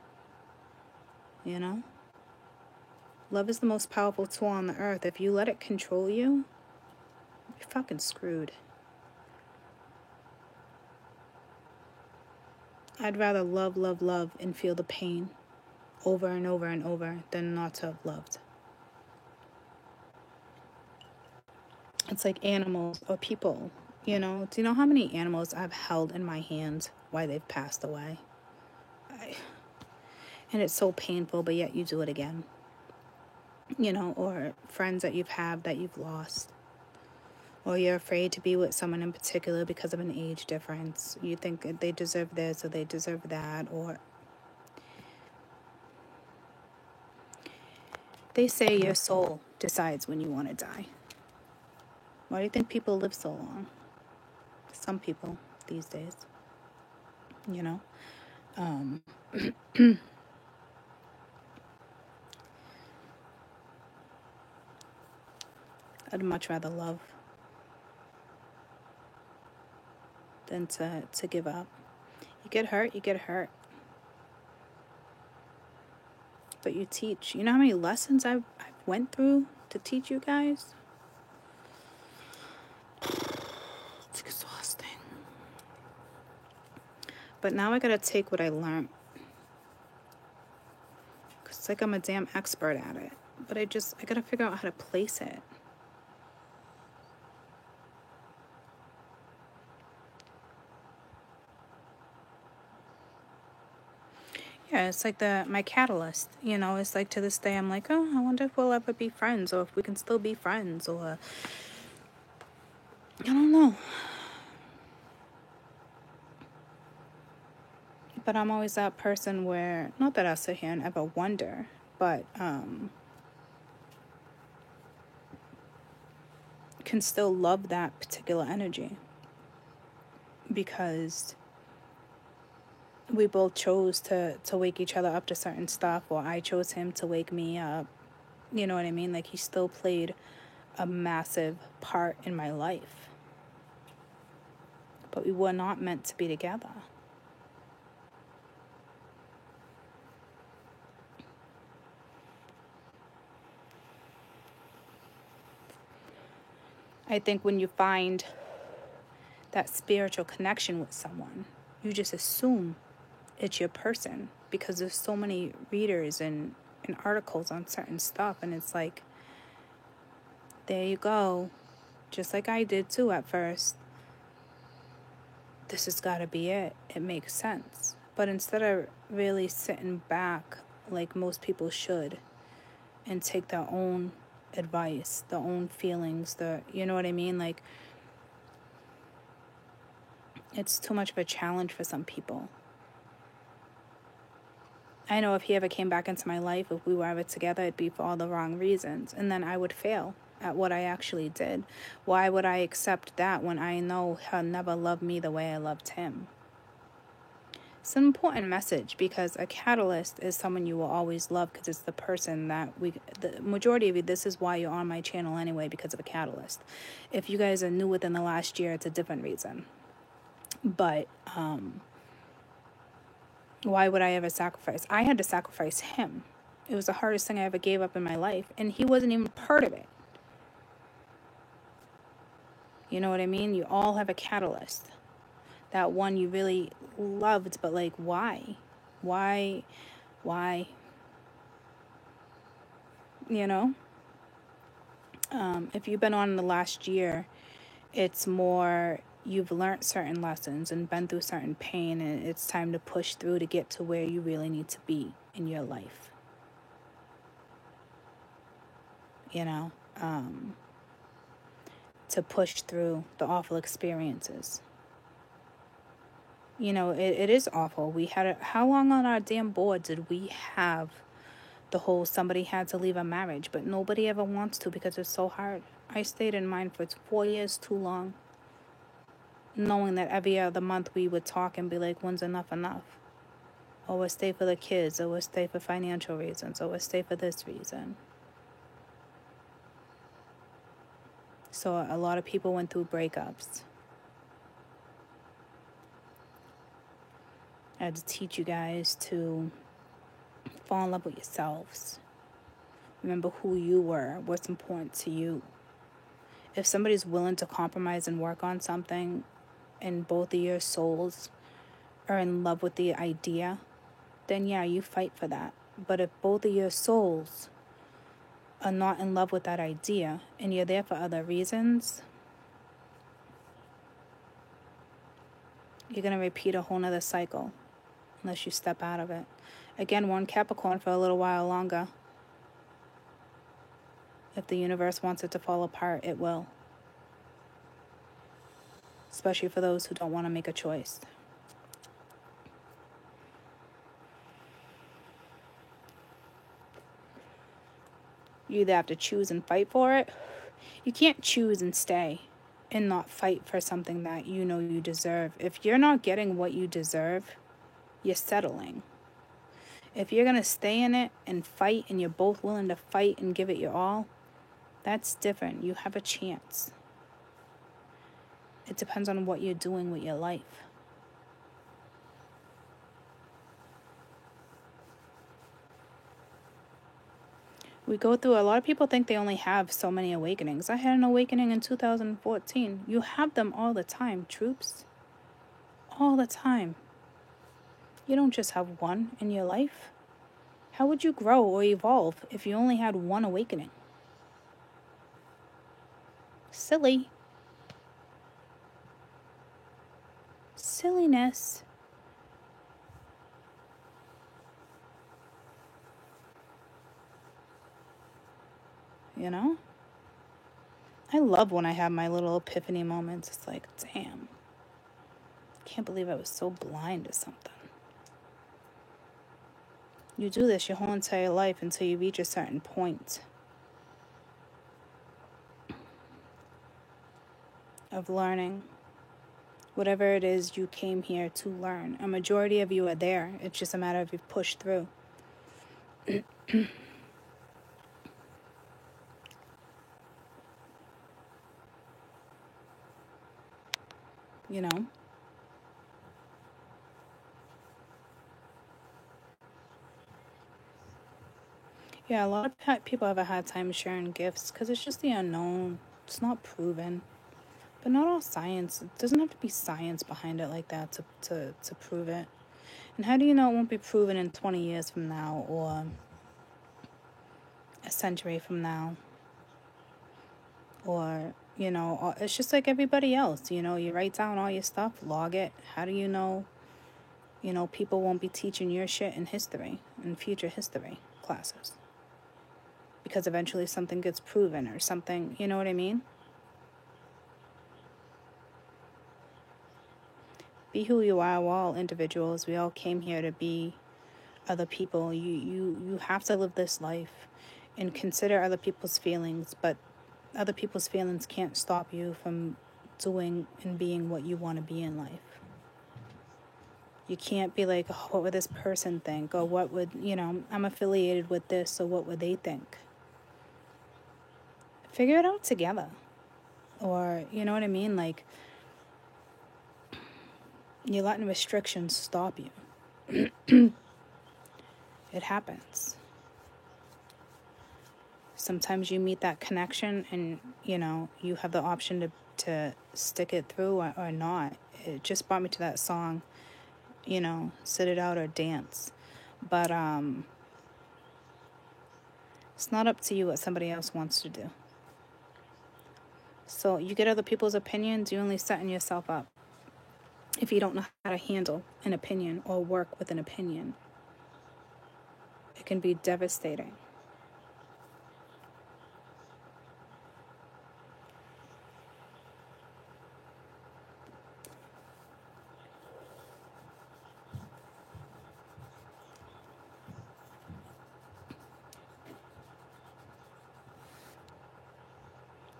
Love is the most powerful tool on the earth. If you let it control you, you're fucking screwed. I'd rather love, love, love and feel the pain over and over and over than not to have loved. It's like animals or people, Do you know how many animals I've held in my hands while they've passed away? And it's so painful, but yet you do it again. Or friends that you've had that you've lost. Or you're afraid to be with someone in particular because of an age difference. You think they deserve this or they deserve that. Or they say your soul decides when you want to die. Why do you think people live so long? Some people these days. I'd much rather love than to give up. You get hurt. But you teach. You know how many lessons I've went through to teach you guys? It's exhausting. But now I gotta take what I learned. Because it's like I'm a damn expert at it. But I gotta figure out how to place it. Yeah, it's like my catalyst, it's like to this day I'm like, oh, I wonder if we'll ever be friends or if we can still be friends or I don't know. But I'm always that person where, not that I sit here and ever wonder, but can still love that particular energy because we both chose to wake each other up to certain stuff, or I chose him to wake me up. You know what I mean? Like, he still played a massive part in my life. But we were not meant to be together. I think when you find that spiritual connection with someone, you just assume it's your person because there's so many readers and articles on certain stuff, and it's like, there you go, just like I did too at first. This has got to be it. It makes sense. But instead of really sitting back like most people should and take their own advice, their own feelings, you know what I mean? Like, it's too much of a challenge for some people. I know if he ever came back into my life, if we were ever together, it'd be for all the wrong reasons. And then I would fail at what I actually did. Why would I accept that when I know he'll never love me the way I loved him? It's an important message because a catalyst is someone you will always love because it's the person that the majority of you, this is why you're on my channel anyway, because of a catalyst. If you guys are new within the last year, it's a different reason. But, why would I ever sacrifice? I had to sacrifice him. It was the hardest thing I ever gave up in my life. And he wasn't even part of it. You know what I mean? You all have a catalyst. That one you really loved, but like, why? Why? If you've been on in the last year, it's more you've learned certain lessons and been through certain pain, and it's time to push through to get to where you really need to be in your life. you know, to push through the awful experiences. You know, it is awful. We had how long on our damn board did we have the whole somebody had to leave a marriage, but nobody ever wants to because it's so hard. I stayed in mine for 4 years too long, knowing that every other month we would talk and be like, when's enough? Or we'll stay for the kids, or we'll stay for financial reasons, or we'll stay for this reason. So a lot of people went through breakups. I had to teach you guys to fall in love with yourselves. Remember who you were, what's important to you. If somebody's willing to compromise and work on something, and both of your souls are in love with the idea, then yeah, you fight for that. But if both of your souls are not in love with that idea, and you're there for other reasons, you're going to repeat a whole nother cycle unless you step out of it. Again, we're in Capricorn for a little while longer. If the universe wants it to fall apart, it will. Especially for those who don't want to make a choice. You either have to choose and fight for it. You can't choose and stay and not fight for something that you know you deserve. If you're not getting what you deserve, you're settling. If you're going to stay in it and fight, and you're both willing to fight and give it your all, that's different. You have a chance. It depends on what you're doing with your life. We go through, a lot of people think they only have so many awakenings. I had an awakening in 2014. You have them all the time, troops. All the time. You don't just have one in your life. How would you grow or evolve if you only had one awakening? Silly. Silliness. You know? I love when I have my little epiphany moments. It's like, damn. Can't believe I was so blind to something. You do this your whole entire life until you reach a certain point of learning whatever it is you came here to learn. A majority of you are there. It's just a matter of you push through. You know? Yeah, a lot of people have a hard time sharing gifts because it's just the unknown. It's not proven. But not all science. It doesn't have to be science behind it like that to prove it. And how do you know it won't be proven in 20 years from now or a century from now? Or, you know, it's just like everybody else. You know, you write down all your stuff, log it. How do you know, people won't be teaching your shit in history, in future history classes? Because eventually something gets proven or something, you know what I mean? Be who you are. We're all individuals. We all came here to be other people. You have to live this life and consider other people's feelings, but other people's feelings can't stop you from doing and being what you want to be in life. You can't be like, oh, what would this person think? Or what would, I'm affiliated with this, so what would they think? Figure it out together. Or, you know what I mean? Like, you're letting restrictions stop you. It happens. Sometimes you meet that connection and, you have the option to stick it through or not. It just brought me to that song, sit it out or dance. But it's not up to you what somebody else wants to do. So you get other people's opinions, you're only setting yourself up. If you don't know how to handle an opinion or work with an opinion, it can be devastating.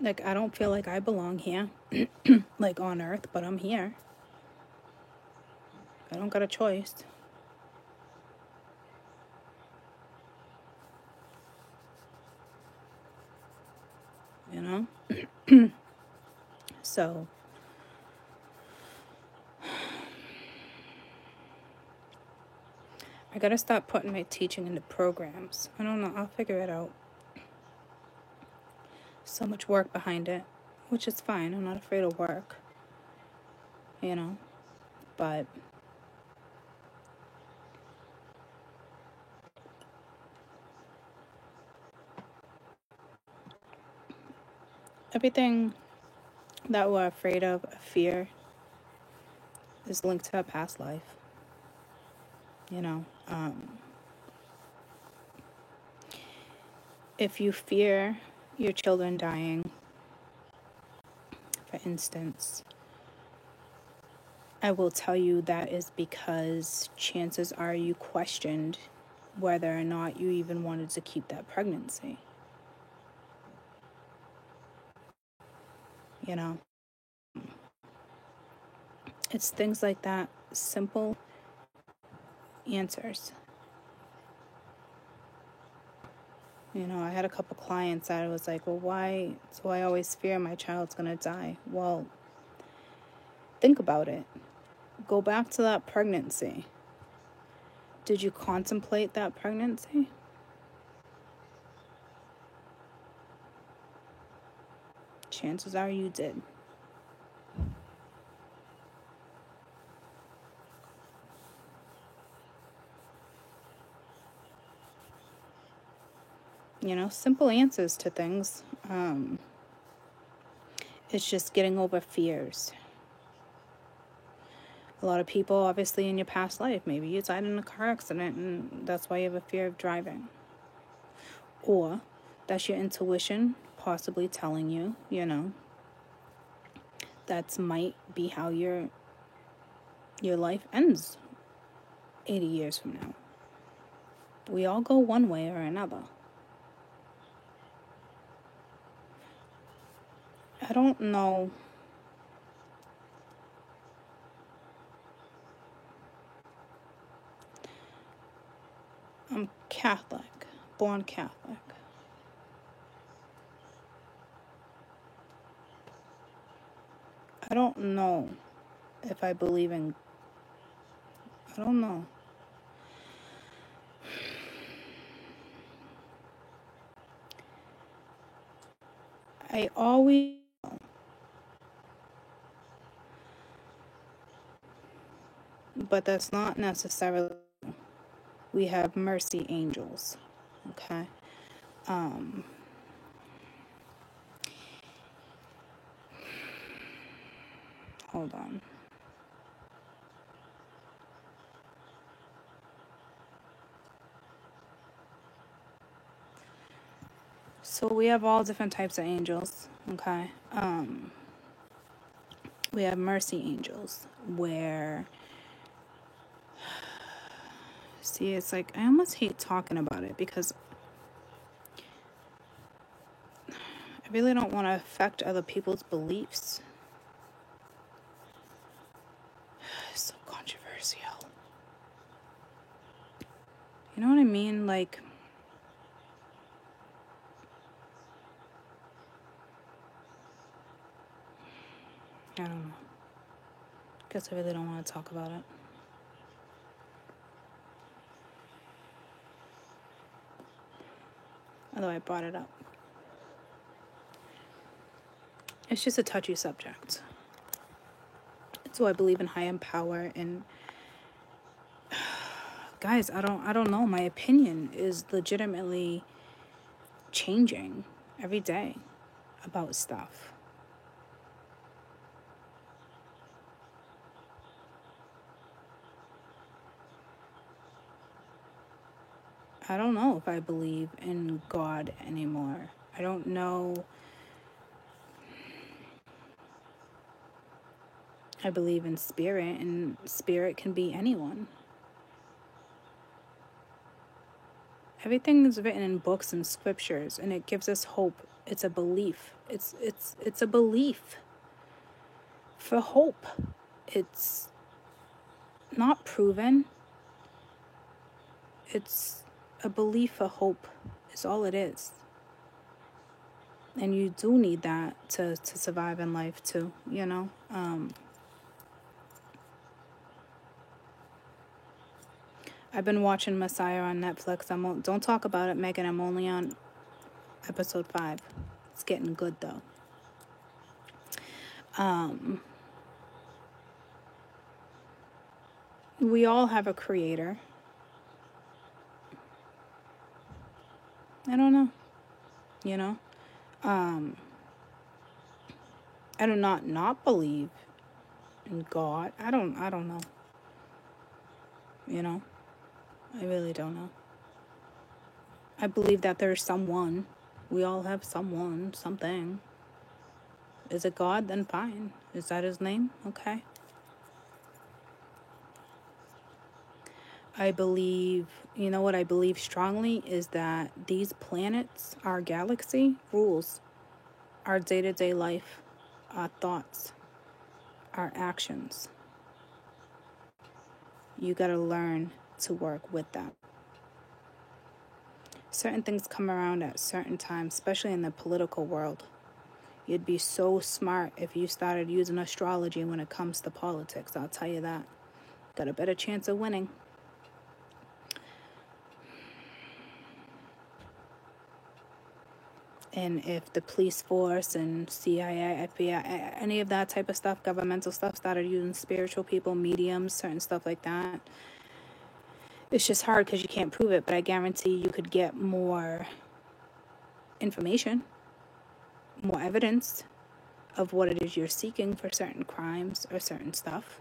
Like, I don't feel like I belong here, like on earth, but I'm here. I don't got a choice. You know? So, I gotta stop putting my teaching into programs. I don't know, I'll figure it out. So much work behind it, which is fine. I'm not afraid of work. You know? But everything that we're afraid of, fear, is linked to our past life. You know? If you fear your children dying, for instance, I will tell you that is because chances are you questioned whether or not you even wanted to keep that pregnancy. You know? It's things like that, simple answers. You know, I had a couple clients that I was like, well, why do I always fear my child's gonna die? Well, think about it. Go back to that pregnancy. Did you contemplate that pregnancy? Chances are you did. You know, simple answers to things. It's just getting over fears. A lot of people, obviously, in your past life, maybe you died in a car accident and that's why you have a fear of driving. Or that's your intuition possibly telling you, you know, that might be how your life ends 80 years from now. We all go one way or another. I don't know. I'm Catholic, born Catholic. I don't know if I believe in, I don't know. I always, but that's not necessarily, we have mercy angels, okay? Hold on. So we have all different types of angels, okay? We have mercy angels where, see, it's like, I almost hate talking about it because I really don't want to affect other people's beliefs. It's so controversial. You know what I mean? Like, I don't know. Guess I really don't want to talk about it. Although I brought it up. It's just a touchy subject. So I believe in higher power and guys, I don't know. My opinion is legitimately changing every day about stuff. I don't know if I believe in God anymore. I don't know. I believe in spirit, and spirit can be anyone. Everything is written in books and scriptures, and it gives us hope It's a belief. It's a belief for hope. It's not proven. It's a belief for hope is all it is. And you do need that to survive in life too, you know? I've been watching Messiah on Netflix. Don't talk about it, Megan. I'm only on episode 5. It's getting good though. We all have a creator. I don't know, you know? I do not believe in God. I don't know. You know? I really don't know. I believe that there's someone. We all have someone, something. Is it God? Then fine. Is that his name? Okay. I believe, you know what I believe strongly is that these planets, our galaxy, rules our day-to-day life, our thoughts, our actions. You got to learn to work with that. Certain things come around at certain times, especially in the political world. You'd be so smart if you started using astrology when it comes to politics, I'll tell you that. Got a better chance of winning. And if the police force and CIA, FBI, any of that type of stuff, governmental stuff, started using spiritual people, mediums, certain stuff like that, it's just hard because you can't prove it, but I guarantee you could get more information, more evidence of what it is you're seeking for certain crimes or certain stuff.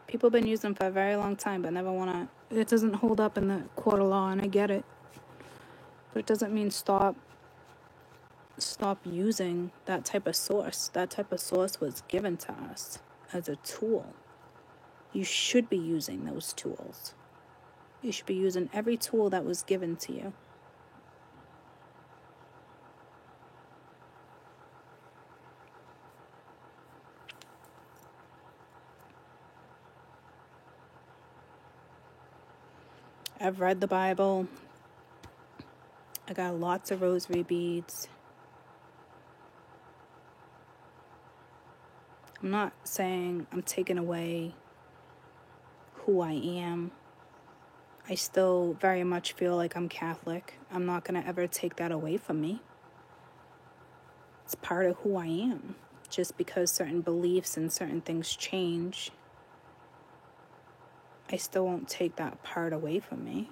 People have been using them for a very long time, but never want to. It doesn't hold up in the court of law, and I get it. But it doesn't mean stop using that type of source. That type of source was given to us as a tool. You should be using those tools. You should be using every tool that was given to you. I've read the Bible. I got lots of rosary beads. I'm not saying I'm taking away who I am. I still very much feel like I'm Catholic. I'm not going to ever take that away from me. It's part of who I am. Just because certain beliefs and certain things change, I still won't take that part away from me.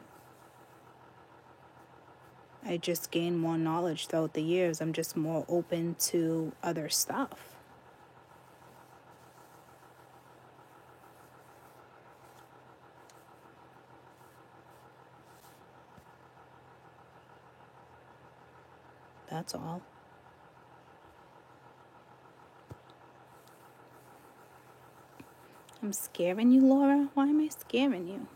I just gain more knowledge throughout the years. I'm just more open to other stuff. That's all. I'm scaring you, Laura? Why am I scaring you?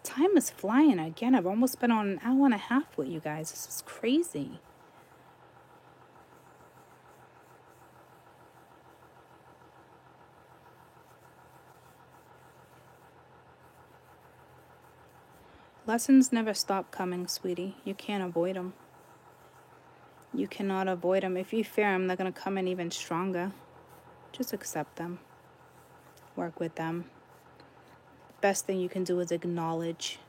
Time is flying again. I've almost been on an hour and a half with you guys. This is crazy. Lessons never stop coming, sweetie. You can't avoid them. You cannot avoid them. If you fear them, they're going to come in even stronger. Just accept them. Work with them. Best thing you can do is acknowledge.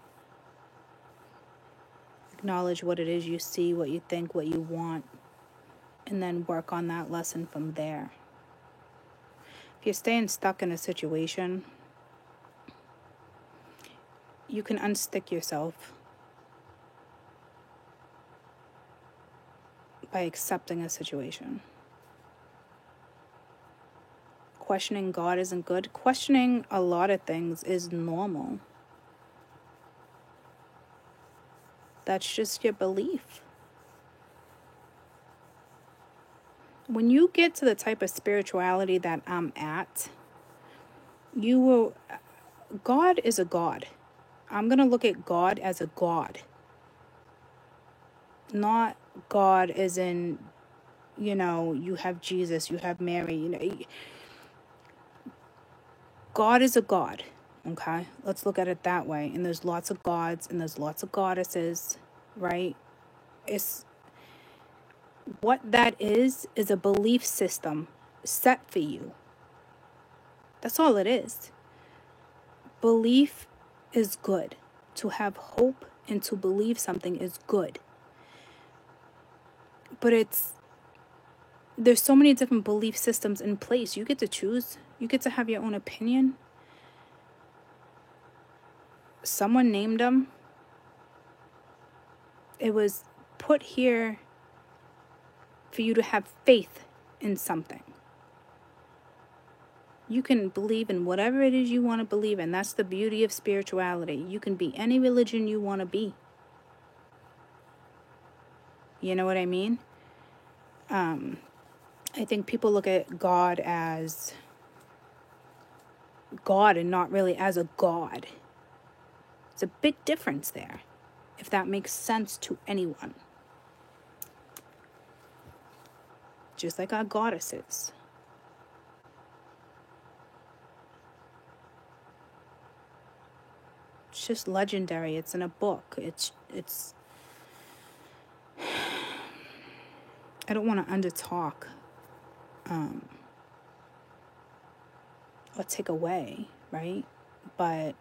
Acknowledge what it is you see, what you think, what you want, and then work on that lesson from there. If you're staying stuck in a situation, you can unstick yourself by accepting a situation. Questioning God isn't good. Questioning a lot of things is normal. That's just your belief. When you get to the type of spirituality that I'm at, God is a God. I'm going to look at God as a God. Not God as in, you know, you have Jesus, you have Mary, you know. God is a God, okay? Let's look at it that way. And there's lots of gods and there's lots of goddesses, right? It's what that is a belief system set for you. That's all it is. Belief is good. To have hope and to believe something is good. But there's so many different belief systems in place. You get to choose. You get to have your own opinion. Someone named them. It was put here for you to have faith in something. You can believe in whatever it is you want to believe in. That's the beauty of spirituality. You can be any religion you want to be. You know what I mean? I think people look at God as God and not really as a God. It's a big difference there, if that makes sense to anyone. Just like our goddesses. It's just legendary. It's in a book. It's I don't want to undertalk or take away, right? But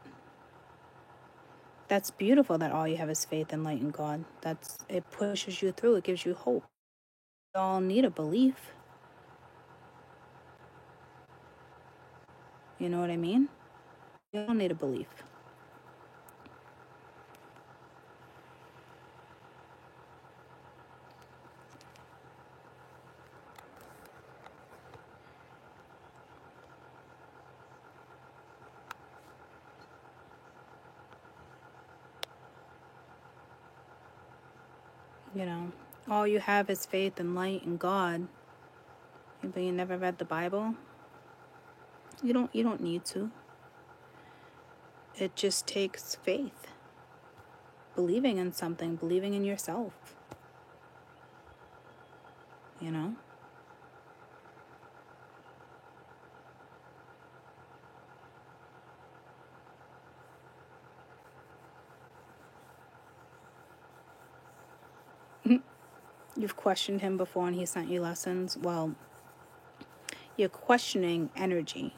that's beautiful that all you have is faith and light in God. It pushes you through. It gives you hope. We all need a belief. You know what I mean? We all need a belief. You know, all you have is faith and light in God. But you never read the Bible? You don't need to. It just takes faith. Believing in something, believing in yourself. You know? You've questioned him before and he sent you lessons. Well, you're questioning energy.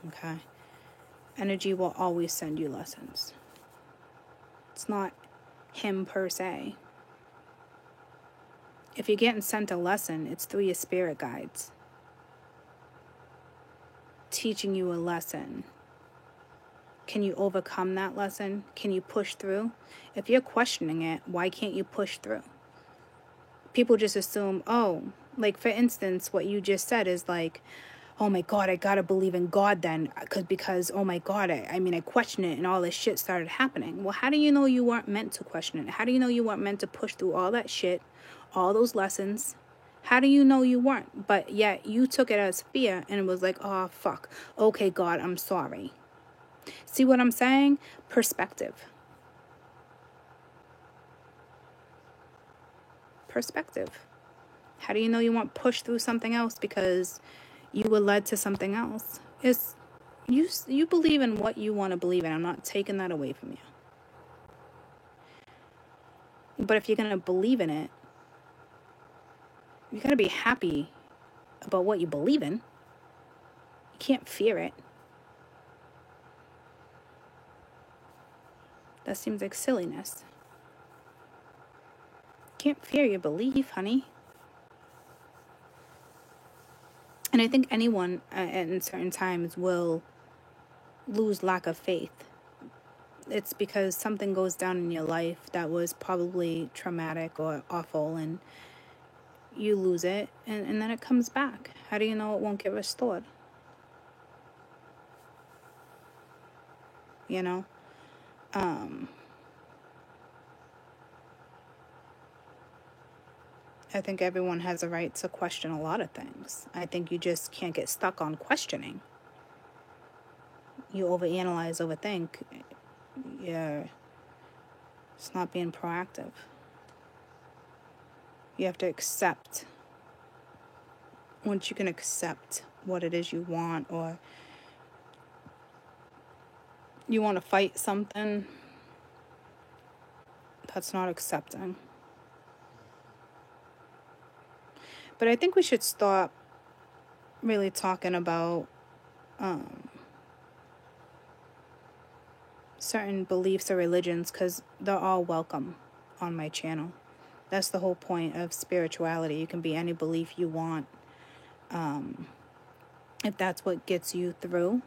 Okay? Energy will always send you lessons. It's not him per se. If you're getting sent a lesson, it's through your spirit guides. Teaching you a lesson. Can you overcome that lesson? Can you push through? If you're questioning it, why can't you push through? People just assume, oh, like for instance, what you just said is like, oh my God, I gotta believe in God then, because oh my God, I question it and all this shit started happening. Well, how do you know you weren't meant to question it? How do you know you weren't meant to push through all that shit, all those lessons? How do you know you weren't? But yet you took it as fear and it was like, oh fuck, okay God, I'm sorry. See what I'm saying? Perspective. How do you know you weren't pushed through something else because you were led to something else? It's you believe in what you want to believe in. I'm not taking that away from you. But if you're going to believe in it, you got to be happy about what you believe in. You can't fear it. That seems like silliness. You can't fear your belief, honey. And I think anyone at certain times will lose lack of faith. It's because something goes down in your life that was probably traumatic or awful, and you lose it, and then it comes back. How do you know it won't get restored? You know? I think everyone has a right to question a lot of things. I think you just can't get stuck on questioning. You overanalyze, overthink. Yeah, it's not being proactive. You have to accept. Once you can accept what it is you want, or you want to fight something, that's not accepting. But I think we should stop really talking about certain beliefs or religions, because they're all welcome on my channel. That's the whole point of spirituality. You can be any belief you want. If that's what gets you through,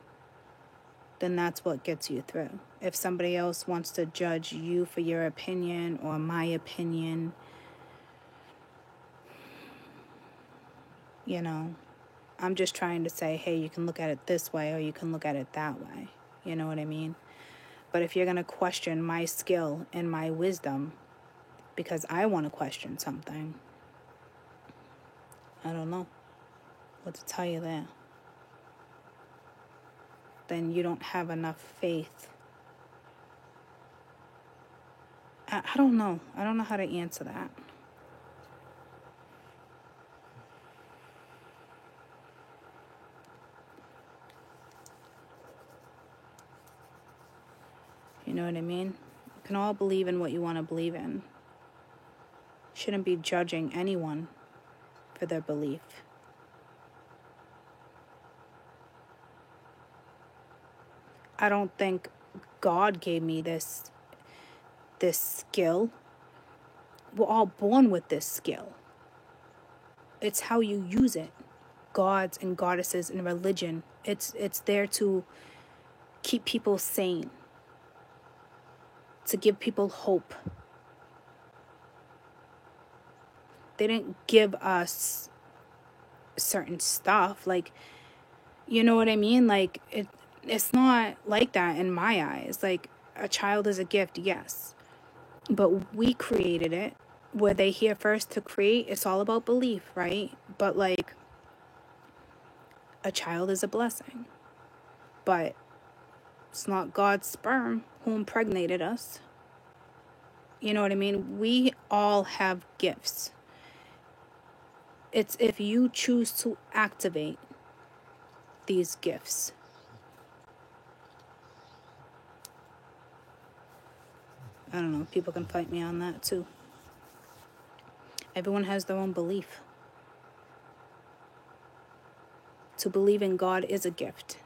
then that's what gets you through. If somebody else wants to judge you for your opinion or my opinion, you know, I'm just trying to say, hey, you can look at it this way or you can look at it that way. You know what I mean? But if you're going to question my skill and my wisdom because I want to question something, I don't know what to tell you there. Then you don't have enough faith. I don't know. I don't know how to answer that. You know what I mean? You can all believe in what you want to believe in. Shouldn't be judging anyone for their belief. I don't think God gave me this skill. We're all born with this skill. It's how you use it. Gods and goddesses and religion. It's there to keep people sane. To give people hope. They didn't give us certain stuff. Like, you know what I mean? Like, it's not like that in my eyes. Like, a child is a gift, yes. But we created it. Were they here first to create? It's all about belief, right? But, like, a child is a blessing. But it's not God's sperm who impregnated us. You know what I mean? We all have gifts. It's if you choose to activate these gifts. I don't know. People can fight me on that too. Everyone has their own belief. To believe in God is a gift.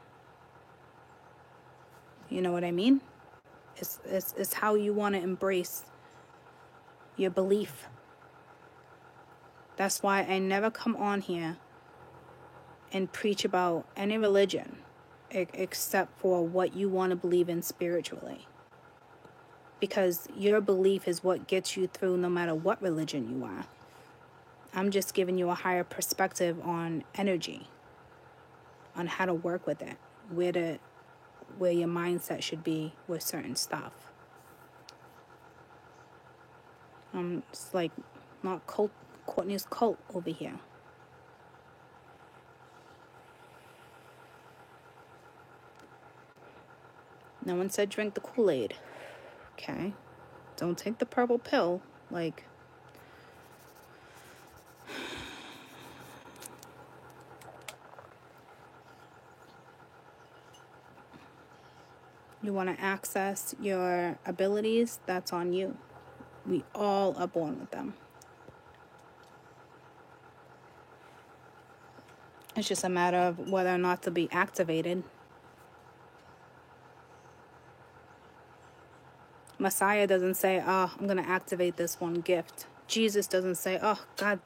You know what I mean? It's how you want to embrace your belief. That's why I never come on here and preach about any religion except for what you want to believe in spiritually. Because your belief is what gets you through no matter what religion you are. I'm just giving you a higher perspective on energy, on how to work with it, where your mindset should be with certain stuff. It's like not Courtney's cult over here. No one said drink the Kool-Aid. Okay. Don't take the purple pill. Like, you want to access your abilities, that's on you. We all are born with them. It's just a matter of whether or not to be activated. Messiah doesn't say, oh, I'm going to activate this one gift. Jesus doesn't say, oh, God,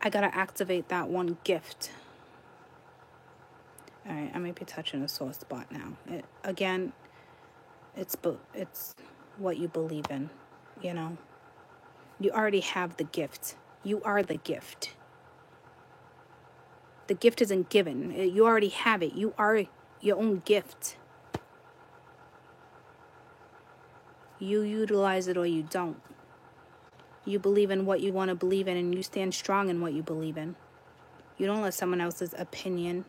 I got to activate that one gift. All right, I may be touching a sore spot now. It's what you believe in, you know. You already have the gift. You are the gift. The gift isn't given. You already have it. You are your own gift. You utilize it or you don't. You believe in what you want to believe in and you stand strong in what you believe in. You don't let someone else's opinion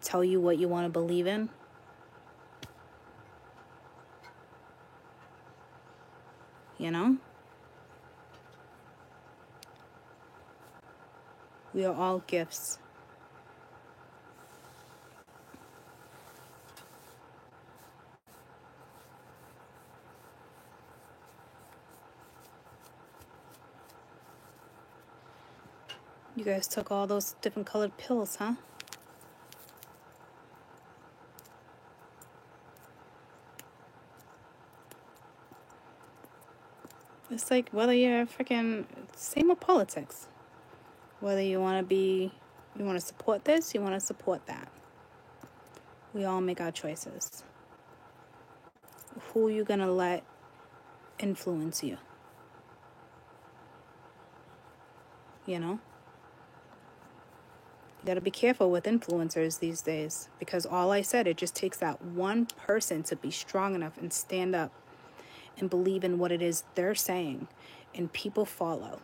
tell you what you want to believe in. You know? We are all gifts. You guys took all those different colored pills, huh? It's like whether you're freaking same with politics. Whether you want to support this, you want to support that. We all make our choices. Who you gonna let influence you? You know? You gotta be careful with influencers these days, because all I said, it just takes that one person to be strong enough and stand up and believe in what it is they're saying, and people follow.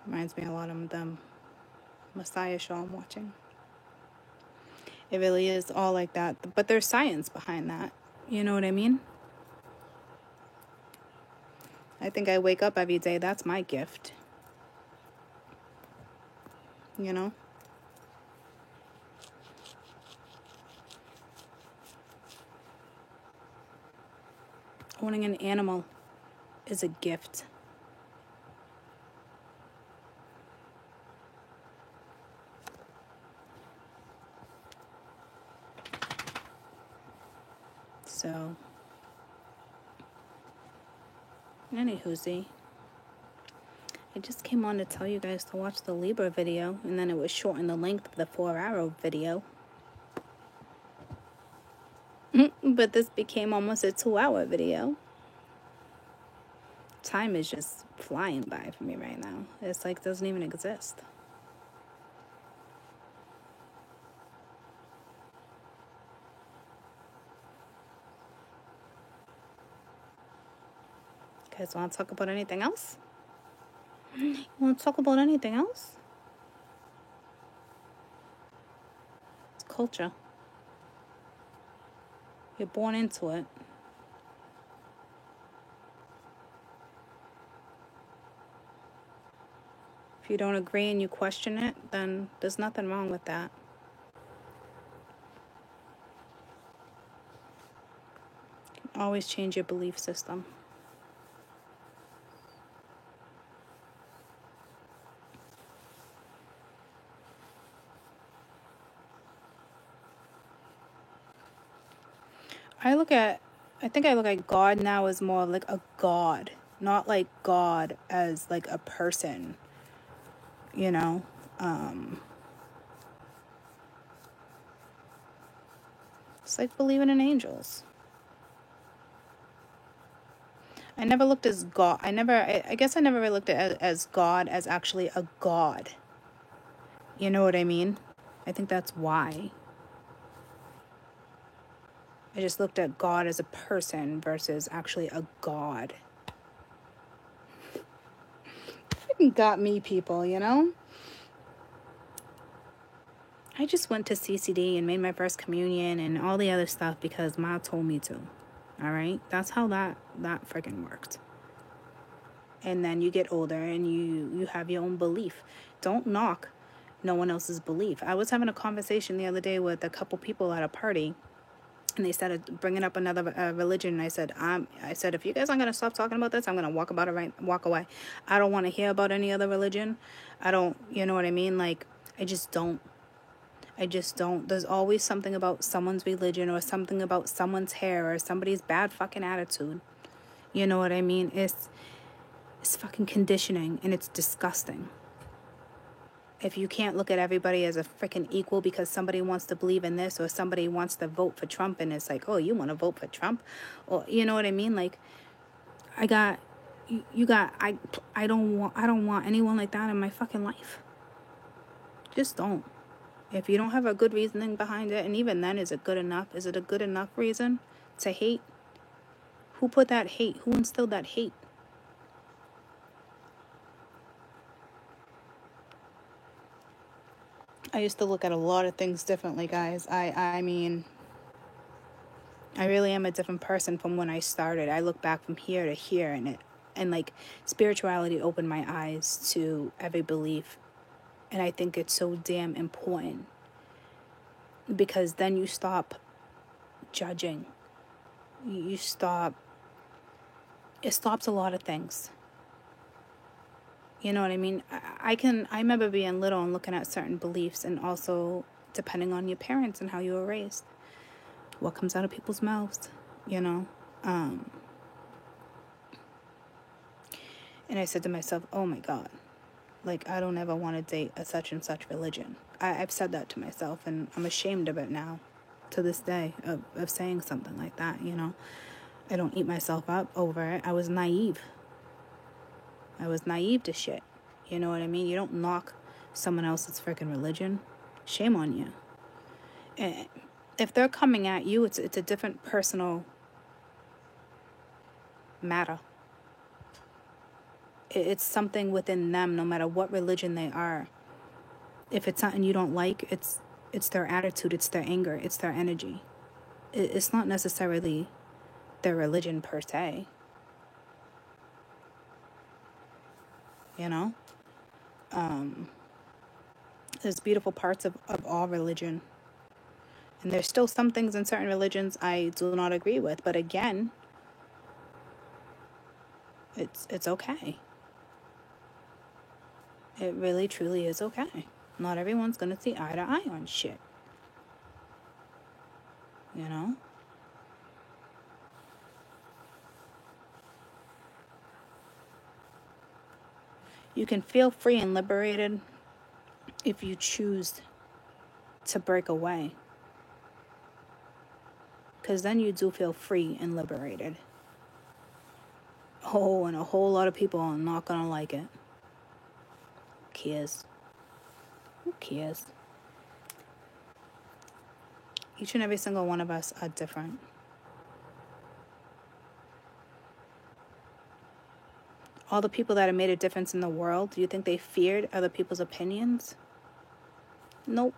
Reminds me a lot of the Messiah show I'm watching. It really is all like that, but there's science behind that. You know what I mean? I think I wake up every day, that's my gift. You know? Owning an animal is a gift. So, anywhoosie, I just came on to tell you guys to watch the Libra video, and then it would shorten the length of the 4-hour video. But this became almost a 2-hour video. Time is just flying by for me right now. It's like it doesn't even exist. You guys want to talk about anything else? You want to talk about anything else? It's culture. You're born into it. If you don't agree and you question it, then there's nothing wrong with that. You can always change your belief system. I think I look at God now as more like a God, not like God as like a person, you know? It's like believing in angels. I never looked as God. I guess I never really looked at as God as actually a God. You know what I mean? I think that's why. I just looked at God as a person versus actually a God. Got me, people, you know? I just went to CCD and made my first communion and all the other stuff because Ma told me to. All right? That's how that freaking worked. And then you get older and you have your own belief. Don't knock no one else's belief. I was having a conversation the other day with a couple people at a party, and they started bringing up another religion. And I said, if you guys aren't gonna stop talking about this, I'm gonna walk away. I don't want to hear about any other religion. I don't, you know what I mean? Like, I just don't. There's always something about someone's religion or something about someone's hair or somebody's bad fucking attitude. You know what I mean? It's fucking conditioning, and it's disgusting. If you can't look at everybody as a freaking equal because somebody wants to believe in this or somebody wants to vote for Trump, and it's like, oh, you want to vote for Trump? Or, you know what I mean? Like, I don't want anyone like that in my fucking life. Just don't. If you don't have a good reasoning behind it, and even then, is it good enough? Is it a good enough reason to hate? Who put that hate? Who instilled that hate? I used to look at a lot of things differently, guys. I mean, I really am a different person from when I started. I look back from here to here, and like spirituality opened my eyes to every belief. And I think it's so damn important, because then you stop judging. You stop, it stops a lot of things. You know what I mean? I remember being little and looking at certain beliefs, and also depending on your parents and how you were raised, what comes out of people's mouths, you know? And I said to myself, oh my God, like, I don't ever want to date a such and such religion. I've said that to myself, and I'm ashamed of it now, to this day, of saying something like that, you know? I don't eat myself up over it. I was naive. I was naive to shit. You know what I mean? You don't knock someone else's freaking religion. Shame on you. And if they're coming at you, it's a different personal matter. It's something within them, no matter what religion they are. If it's something you don't like, it's their attitude, it's their anger, it's their energy. It's not necessarily their religion per se. You know? There's beautiful parts of all religion. And there's still some things in certain religions I do not agree with. But again, it's okay. It really, truly is okay. Not everyone's going to see eye to eye on shit. You know? You can feel free and liberated if you choose to break away. Because then you do feel free and liberated. Oh, and a whole lot of people are not going to like it. Who cares? Who cares? Each and every single one of us are different. All the people that have made a difference in the world, do you think they feared other people's opinions? Nope.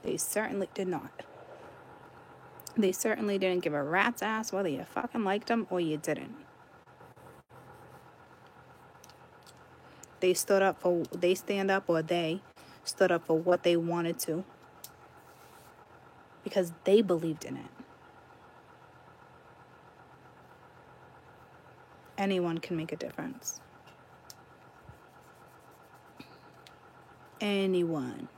They certainly did not. They certainly didn't give a rat's ass whether you fucking liked them or you didn't. They stood up for what they stood up for what they wanted to, because they believed in it. Anyone can make a difference. Anyone.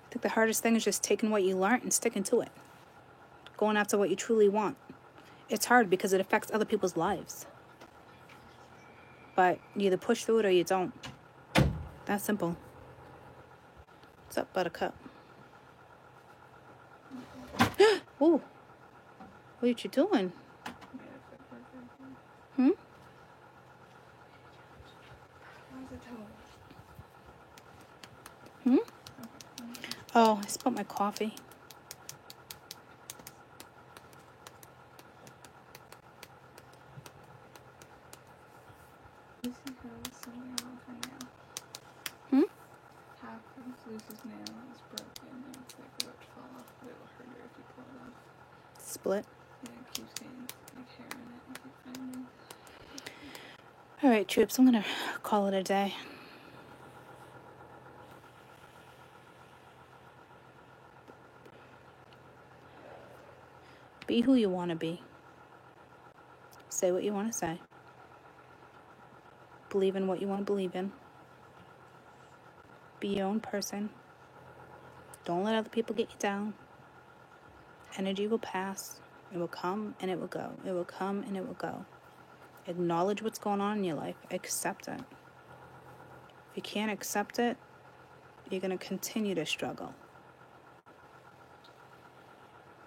I think the hardest thing is just taking what you learned and sticking to it. Going after what you truly want. It's hard because it affects other people's lives. But you either push through it or you don't. That's simple. What's up, Buttercup? Ooh. What are you doing? Hmm? Hmm? Oh, I spilled my coffee. Lucy has something wrong with her nail. Hmm? Half of Lucy's nail is broken and it's like about to fall off, but it will hurt her if you pull it off. Split. Yeah, it keeps getting like hair in it and keep finding. Alright, troops, I'm gonna call it a day. Be who you want to be. Say what you want to say. Believe in what you want to believe in. Be your own person. Don't let other people get you down. Energy will pass. It will come and it will go. It will come and it will go. Acknowledge what's going on in your life. Accept it. If you can't accept it, you're going to continue to struggle.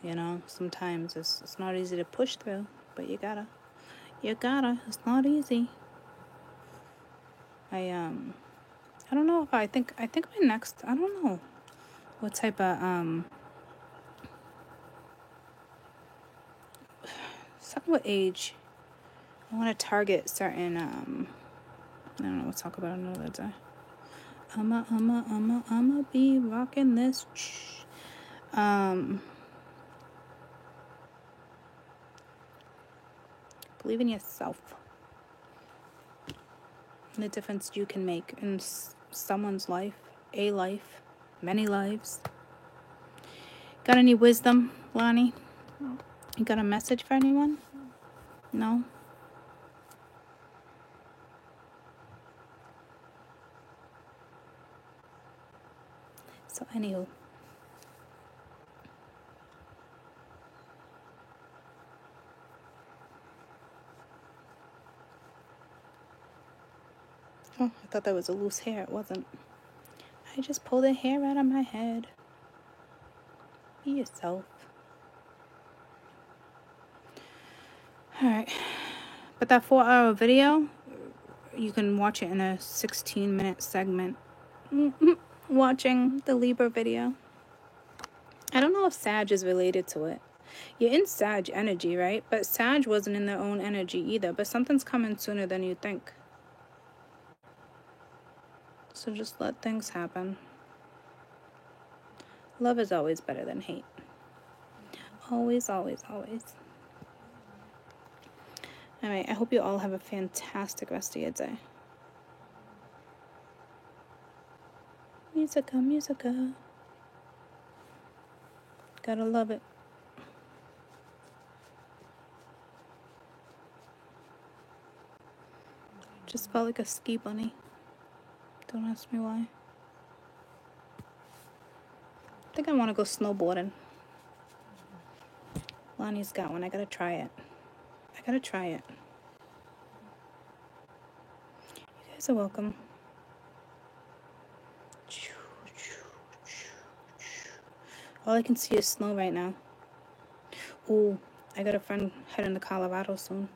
You know, sometimes it's not easy to push through, but you gotta. It's not easy. I don't know if I think my next, I don't know what type of something with age. I want to target certain I don't know, we'll talk about it another day. I'ma be rocking this. Believe in yourself. And the difference you can make in someone's life, a life, many lives. Got any wisdom, Lonnie? No. You got a message for anyone? No? So, anywho. Oh, I thought that was a loose hair. It wasn't. I just pulled a hair out of my head. Be yourself. Alright. But that 4-hour video, you can watch it in a 16-minute segment. Watching the Libra video. I don't know if Sag is related to it. You're in Sag energy, right? But Sag wasn't in their own energy either. But something's coming sooner than you think. So just let things happen. Love is always better than hate. Always, always, always. Alright, I hope you all have a fantastic rest of your day. Musica, musica. Gotta love it. Just felt like a ski bunny. Don't ask me why. I think I want to go snowboarding. Lonnie's got one. I gotta try it. You guys are welcome. All I can see is snow right now. Ooh, I got a friend heading to Colorado soon.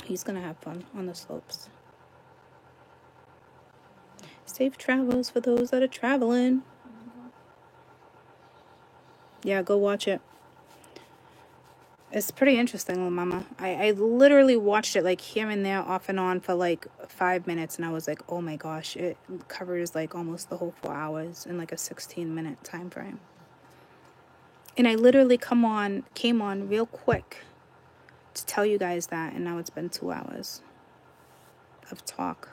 He's gonna have fun on the slopes. Safe travels for those that are traveling. Yeah, go watch it. It's pretty interesting, little mama. I literally watched it like here and there, off and on for like 5 minutes, and I was like, oh my gosh, it covers like almost the whole 4 hours in like a 16-minute time frame. And I literally came on real quick to tell you guys that, and now it's been 2 hours of talk.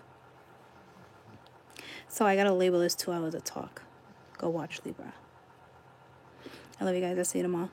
So I gotta label this 2 hours of talk. Go watch Libra. I love you guys. I'll see you tomorrow.